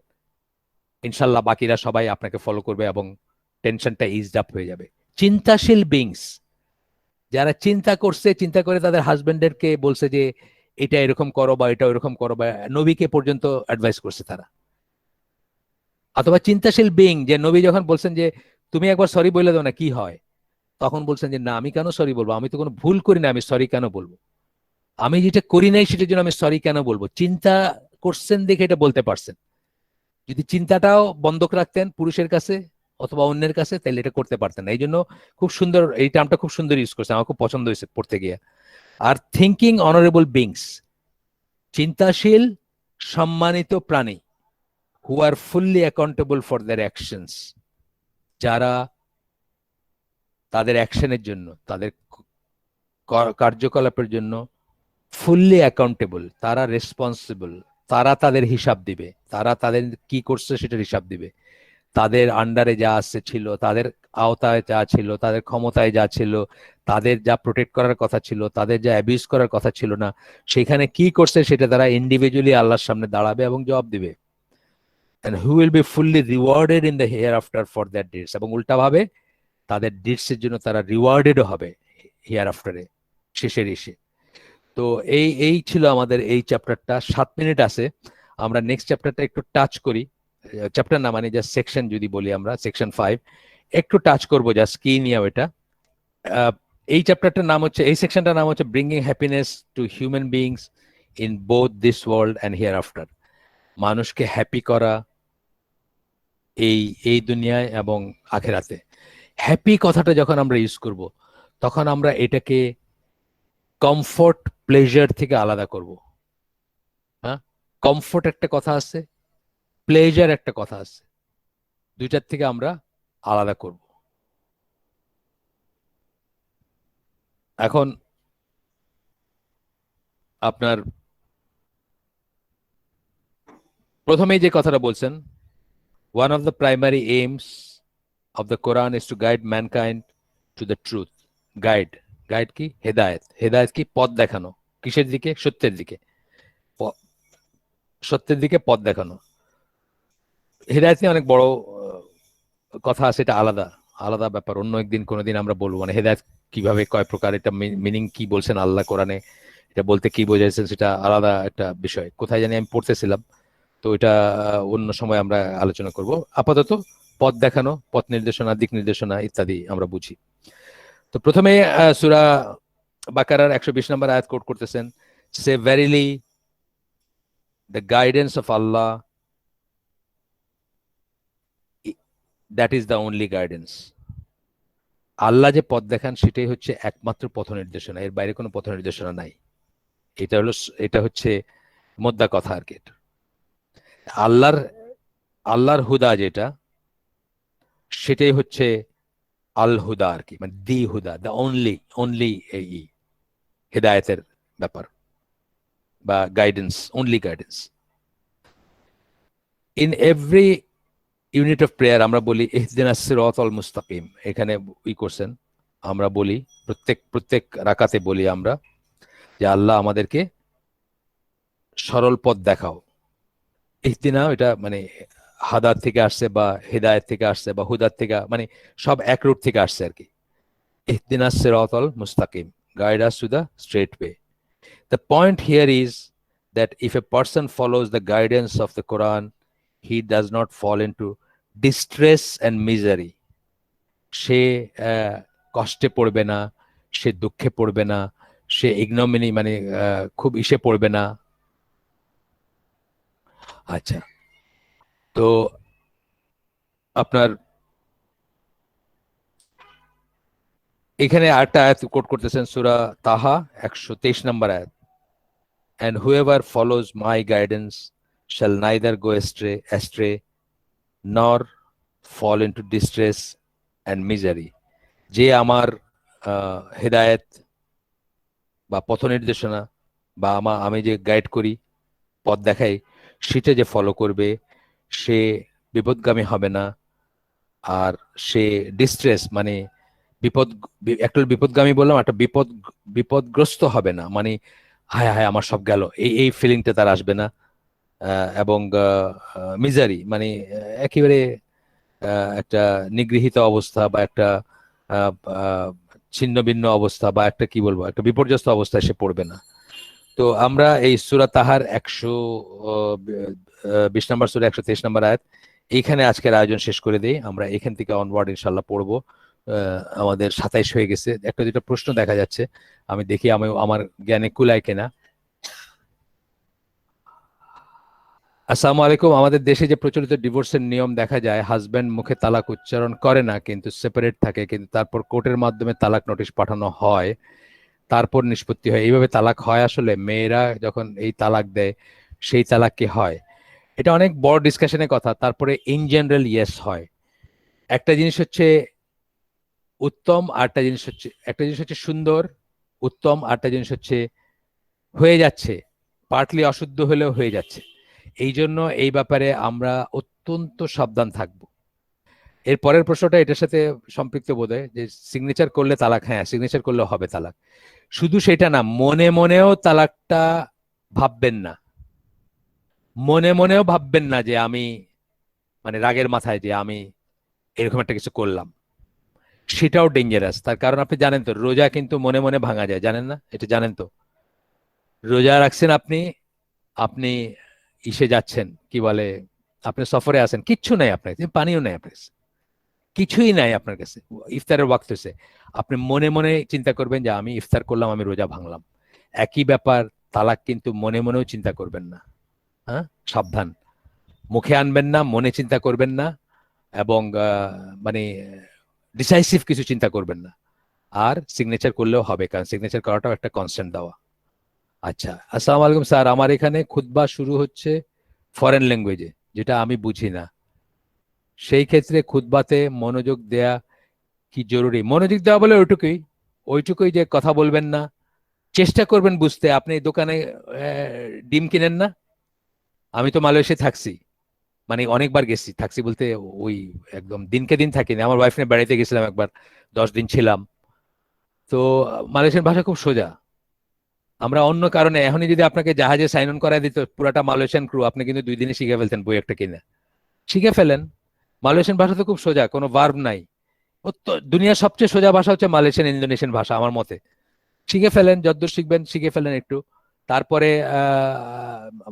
ইনশাল্লাহ বাকিরা সবাই আপনাকে ফলো করবে এবং টেনশনটা ইজড আপ হয়ে যাবে। চিন্তাশীল বিংস, যারা চিন্তা করছে, চিন্তা করে তাদের হাজবেন্ডেরকে বলছে যে এটা এরকম করো বা এটা এরকম করো, বা নবীকে পর্যন্ত অ্যাডভাইস করছে তারা। অথবা চিন্তাশীল বিং, যে নবী যখন বলছেন যে তুমি একবার সরি বলে দাও না, কি হয়, তখন বলছেন যে না, আমি কেন সরি বলবো, আমি তো কোনো ভুল করি না, আমি সরি কেন বলবো, আমি যেটা করি নাই সেটার জন্য আমি সরি কেন বলবো। চিন্তা করছেন দেখে এটা বলতে পারছেন। যদি চিন্তাটাও বন্ধক রাখতেন পুরুষের কাছে অথবা অন্যের কাছে, তাহলে এটা করতে পারতেন না। এই জন্য খুব সুন্দর, এই টার্মটা খুব সুন্দর ইউজ করছে, আমার খুব পছন্দ হয়েছে পড়তে গিয়ে। আর থিঙ্কিং অনারেবল বিংস, চিন্তাশীল সম্মানিত প্রাণী, who are fully accountable for their actions, যারা তাদের অ্যাকশনের জন্য, তাদের কার্যকলাপের জন্য ফুললি অ্যাকাউন্টেবল, তারা রেসপন্সিবল, তারা তাদের হিসাব দিবে, তারা তাদের কি করছে সেটার হিসাব দিবে। তাদের আন্ডারে যা আসছে ছিল, তাদের আওতায় যা ছিল, তাদের ক্ষমতায় যা ছিল, তাদের যা প্রোটেক্ট করার কথা ছিল, তাদের যা অ্যাবিউজ করার কথা ছিল না, সেখানে কি করছে সেটা তারা ইন্ডিভিজুয়ালি আল্লাহর সামনে দাঁড়াবে এবং জবাব দিবে। and who will be fully rewarded in the hereafter for their deeds, এবং উল্টাভাবে তাদের ডিডসের জন্য তারা রিওয়ার্ডেডও হবে হিয়ার আফটারে, শেষের এসে। তো এই এই ছিল আমাদের এই চ্যাপ্টারটা। 7 মিনিট আছে, আমরা নেক্সট চ্যাপ্টারটা একটু টাচ করি। চ্যাপ্টার না মানে জাস্ট সেকশন, যদি বলি আমরা সেকশন 5 একটু টাচ করবো, জাস্ট কি নিয়ে ওটা। এই চ্যাপ্টারটার নাম হচ্ছে, এই সেকশনটার নাম হচ্ছে bringing happiness two human beings in both this world and here after. মানুষকে হ্যাপি করা এই এই দুনিয়ায় এবং আখেরাতে। হ্যাপি কথাটা যখন আমরা ইউজ করব, তখন আমরা এটাকে কমফোর্ট প্লেজার থেকে আলাদা করব। হ্যাঁ, কমফোর্ট একটা কথা আছে, প্লেজার একটা কথা আছে, দুইটার থেকে আমরা আলাদা করব। এখন আপনার প্রথমেই যে কথাটা বলছেন, one of the primary aims of the Quran is to guide mankind to the truth. Guide, guide কি? হেদায়েত। হেদায়েত কি? পথ দেখানো। কিসের দিকে? সত্যের দিকে। সত্যের দিকে পথ দেখানো। হেদায়েত নিয়ে অনেক বড় কথা আছে, এটা আলাদা আলাদা ব্যাপার, অন্য একদিন কোনোদিন আমরা বলবো। মানে হেদায়েত কিভাবে, কয় প্রকার, এটা মিনিং কি বলছেন আল্লাহ কোরআনে, এটা বলতে কি বোঝাইছেন, সেটা আলাদা একটা বিষয়। কোথায় জানি আমি পড়তেছিলাম, তো এটা অন্য সময় আমরা আলোচনা করব। আপাতত পথ দেখানো, পথ নির্দেশনা, দিক নির্দেশনা ইত্যাদি আমরা বুঝি। তো প্রথমে সূরা বাকারার 120 নম্বর আয়াত কোট করতেছেন, সে verily the guidance of Allah, that is the only guidance. আল্লাহ যে পথ দেখান সেটাই হচ্ছে একমাত্র পথ নির্দেশনা, এর বাইরে কোনো পথ নির্দেশনা নাই। এটা হচ্ছে মোদ্দা কথা আর কি। আল্লাহর আল্লাহর হুদা যেটা, সেটাই হচ্ছে আল হুদা আর কি, মানে দি হুদা, দ্য অনলি অনলি এই হেদায়েতের ব্যাপার বা guidance, only guidance. In every unit of prayer আমরা বলি ইহদিনাস সিরাতাল মুস্তাকিম। এখানে ই করছেন, আমরা বলি প্রত্যেক রাকাতে বলি আমরা যে আল্লাহ আমাদেরকে সরল পথ দেখাও। ইহদিনা এটা মানে হাদার থেকে আসছে বা হেদায়েত থেকে আসছে বা হুদার থেকে, মানে সব এক রুট থেকে আসছে আর কি। ইহদিনাস সিরাতাল মুস্তাকিম, guide us to the straight way. The point here is that if a person follows the guidance of the Quran, he does not fall into distress and misery. সে কষ্টে পড়বে না, সে দুঃখে পড়বে না, সে ইগনোমিনি মানে খুব ইসে পড়বে না। আচ্ছা, তো আপনার এখানে আরেকটা আয়াত কোট করতেছেন, সূরা তাহা 123 নম্বর আয়াত, and whoever follows my guidance shall neither go astray nor fall into distress and misery. যে আমার হেদায়েত বা পথ নির্দেশনা বা আমি যে গাইড করি, পথ দেখাই, সেটা যে ফলো করবে সে বিপদগামী হবে না, আর সে ডিস্ট্রেস মানে বিপদ, একটা বিপদগামী বললাম, একটা বিপদগ্রস্ত হবে না, মানে হায় হায় আমার সব গেল, এই ফিলিংটা তার আসবে না। এবং মিজারি মানে একেবারে একটা নিগৃহীত অবস্থা বা একটা আহ, আহ, ছিন্ন ভিন্ন অবস্থা বা একটা কি বলবো একটা বিপর্যস্ত অবস্থায় সে পড়বে না। তো আমরা এই সূরা তাহার 120 নম্বর সূরা 123 নম্বর আয়াত এইখানে আজকের আয়োজন শেষ করে দেই। আমরা এখান থেকে অনওয়ার্ড ইনশাল্লাহ পড়বো। আমাদের 27 হয়ে গেছে, একটা দুটো প্রশ্ন দেখা যাচ্ছে, আমি দেখি আমি আমার জ্ঞানে কুলায় কিনা। আসসালামু আলাইকুম। আমাদের দেশে যে প্রচলিত ডিভোর্সের নিয়ম দেখা যায়, হাজবেন্ড মুখে তালাক উচ্চারণ করে না কিন্তু সেপারেট থাকে, কিন্তু তারপর কোর্টের মাধ্যমে তালাক নোটিশ পাঠানো হয়, তারপর নিষ্পত্তি হয়, এইভাবে তালাক হয়? আসলে মেয়েরা যখন এই তালাক দেয় সেই তালাক কি হয়? এটা অনেক বড় ডিসকাশনের কথা। তারপরে ইন জেনারেল ইয়েস হয়। একটা জিনিস হচ্ছে উত্তম, আরেকটা জিনিস হচ্ছে, একটা জিনিস হচ্ছে সুন্দর উত্তম, আরেকটা জিনিস হচ্ছে হয়ে যাচ্ছে, পার্টলি অশুদ্ধ হলেও হয়ে যাচ্ছে। এই জন্য এই ব্যাপারে আমরা অত্যন্ত সাবধান থাকব। এর পরের প্রশ্নটা এটার সাথে সম্পৃক্ত বোধহয়, যে সিগনেচার করলে তালাক, হ্যাঁ সিগনেচার করলে হবে তালাক। শুধু সেটা না, মনে মনেও তালাকটা ভাববেন না, মনে মনেও ভাববেন না যে আমি মানে রাগের মাথায় যে আমি এরকম একটা কিছু করলাম, সেটাও ডেঞ্জারাস। তার কারণ আপনি জানেন তো, রোজা কিন্তু মনে মনে ভাঙা যায়, জানেন না? এটা জানেন তো? রোজা রাখছেন আপনি, আপনি ইসে যাচ্ছেন, কি বলে, আপনি সফরে আছেন, কিচ্ছু নাই আপনার কাছে, পানিও নাই আপনার কাছে, কিছুই নাই আপনার কাছে, ইফতারের ওয়াক্ত হয়েছে, আপনি মনে মনে চিন্তা করবেন যে আমি ইফতার করলাম, আমি রোজা ভাঙলাম। একই ব্যাপার, তালাক কিন্তু মনে মনেও চিন্তা করবেন না। হ্যাঁ, সাবধান। মুখে আনবেন না, মনে চিন্তা করবেন না, এবং মানে ডিসাইসিভ কিছু চিন্তা করবেন না। আর সিগনেচার করলেও হবে, কারণ সিগনেচার করাটাও একটা কনস্ট্যান্ট দেওয়া। আচ্ছা, আসসালামু আলাইকুম স্যার, আমার এখানে খুতবা শুরু হচ্ছে ফরেন ল্যাঙ্গুয়েজে, যেটা আমি বুঝি না, সেই ক্ষেত্রে খুতবাতে মনোযোগ দেয়া কি জরুরি? মনোযোগ দেওয়া বলে ওইটুকুই, ওইটুকুই যে কথা বলবেন না, চেষ্টা করবেন বুঝতে। আপনি দোকানে ডিম কিনেন না? আমি তো মালয়েশিয়ায় থাকছি, মানে অনেকবার গেছি, থাকছি বলতে ওই একদম দিনকে দিন থাকিনি, আমার ওয়াইফ নিয়ে বেড়াইতে গেছিলাম একবার, 10 দিন ছিলাম। তো মালয়েশিয়ান ভাষা খুব সোজা। আমরা অন্য কারণে, এখনই যদি আপনাকে জাহাজে সাইন অন করায় দিত পুরাটা মালয়েশিয়ান ক্রু, আপনি কিন্তু 2 দিনে শিখে ফেলতেন বই একটা কিনে। শিখে ফেলেন। মালয়েশিয়ান ভাষা তো খুব সোজা, কোনো ভার্ব নাই। দুনিয়ার সবচেয়ে সোজা ভাষা হচ্ছে মালয়েশিয়ান ইন্দোনেশিয়ান ভাষা আমার মতে। শিখে ফেলেন, যতদূর শিখবেন শিখে ফেলেন একটু। তারপরে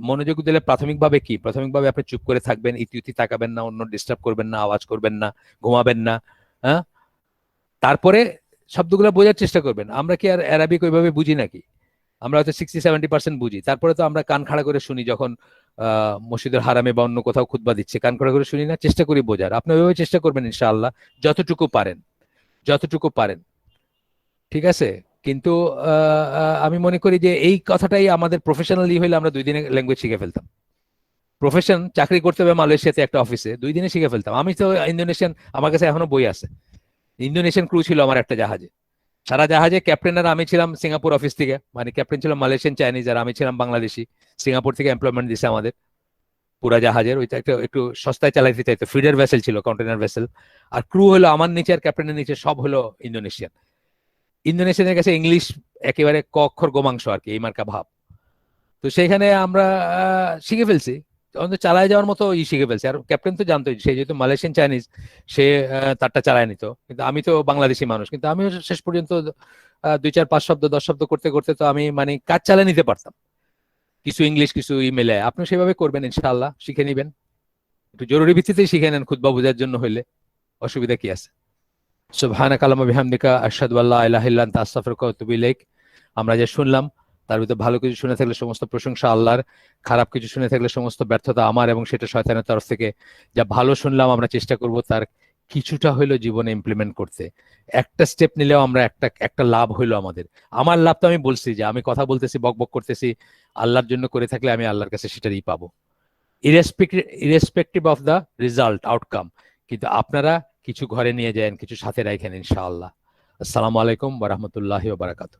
মনোযোগ দিলে প্রাথমিকভাবে কি, প্রাথমিকভাবে আপনি চুপ করে থাকবেন, ইতি তাকাবেন না, অন্য ডিস্টার্ব করবেন না, আওয়াজ করবেন না, ঘুমাবেন না। হ্যাঁ, তারপরে শব্দগুলো বোঝার চেষ্টা করবেন। আমরা কি আর অ্যারাবিক ওইভাবে বুঝি নাকি? আমরা হয়তো 60-70% বুঝি, তারপরে তো আমরা কান খাড়া করে শুনি, যখন মসজিদের হারামে বা অন্য কোথাও খুতবা দিচ্ছে, কান খাড়া করে শুনি না, চেষ্টা করি বোঝার। আপনি ওইভাবে চেষ্টা করবেন ইনশাআল্লাহ, যতটুকু পারেন, যতটুকু পারেন। ঠিক আছে? কিন্তু আমি মনে করি যে এই কথাটাই আমাদের প্রফেশনালি হইলে আমরা 2 দিনে ল্যাঙ্গুয়েজ শিখে ফেলতাম। প্রফেশন, চাকরি করতে হবে মালয়েশিয়াতে একটা অফিসে, 2 দিনে শিখে ফেলতাম। আমি তো ইন্দোনেশিয়ান, আমার কাছে এখনো বই আছে। ইন্দোনেশিয়ান ক্রু ছিল আমার একটা জাহাজে, সারা জাহাজে ক্যাপ্টেন আর আমি ছিলাম সিঙ্গাপুর অফিস থেকে, মানে ক্যাপ্টেন ছিল মালয়েশিয়ান চাইনিজ আর আমি ছিলাম বাংলাদেশি। সিঙ্গাপুর থেকে এমপ্লয়মেন্ট দিছে আমাদের পুরা জাহাজের। ওইটা একটা একটু সস্তায় চালাইতে চাইতো, ফিডার ভেসেল ছিল, কন্টেনার ভেসেল। আর ক্রু হলো আমার নিচে আর ক্যাপ্টেনের নিচে সব হলো ইন্দোনেশিয়ান। ইন্দোনেশিয়ানের কাছে ইংলিশ একেবারে ক অক্ষর গোমাংস আর কি, এই মার্কা ভাব। তো সেইখানে আমরা শিখে ফেলছি, অন্তত চালায় যাওয়ার মতো শিখে ফেলছি। আর ক্যাপ্টেন তো জানতোই, সে যেহেতু মালয়েশিয়ান চাইনিজ, সে তারটা চালায় নিত। কিন্তু আমি তো বাংলাদেশি মানুষ, কিন্তু আমিও শেষ পর্যন্ত 2-4-5 শব্দ 10 শব্দ করতে করতে তো আমি মানে কাজ চালিয়ে নিতে পারতাম, কিছু ইংলিশ কিছু ইমেলে। আপনি সেভাবে করবেন ইনশাআল্লাহ, শিখে নিবেন। একটু জরুরি ভিত্তিতেই শিখে নেন, খুতবা বোঝার জন্য হইলে অসুবিধা কি আছে? সুবহানাকা আল্লাহুম্মা বিহামদিকা আশহাদু আল্লা ইলাহা ইল্লা আনতা আস্তাগফিরুকা ওয়া আতুবু ইলাইক। আমরা যা শুনলাম তার ভিতরে ভালো কিছু শুনে থাকলে সমস্ত প্রশংসা আল্লাহর, খারাপ কিছু শুনে থাকলে সমস্ত ব্যর্থতা আমার, এবং সেটা শয়তানের তরফ থেকে। যা ভালো শুনলাম আমরা চেষ্টা করব তার কিছুটা হইলেও জীবনে ইমপ্লিমেন্ট করতে। একটা স্টেপ নিলেও আমরা একটা একটা লাভ হইলো আমাদের। আমার লাভ তো আমি বলছি যে আমি কথা বলতেছি, বক বক করতেছি, আল্লাহর জন্য করে থাকলে আমি আল্লাহর কাছে সেটারই পাবো, irrespective of the result outcome. কিন্তু আপনারা কিছু ঘরে নিয়ে যান, কিছু সাথে রাখেন ইনশাআল্লাহ। আসসালামু আলাইকুম ওয়া রাহমাতুল্লাহি ওয়া বারাকাতুহু।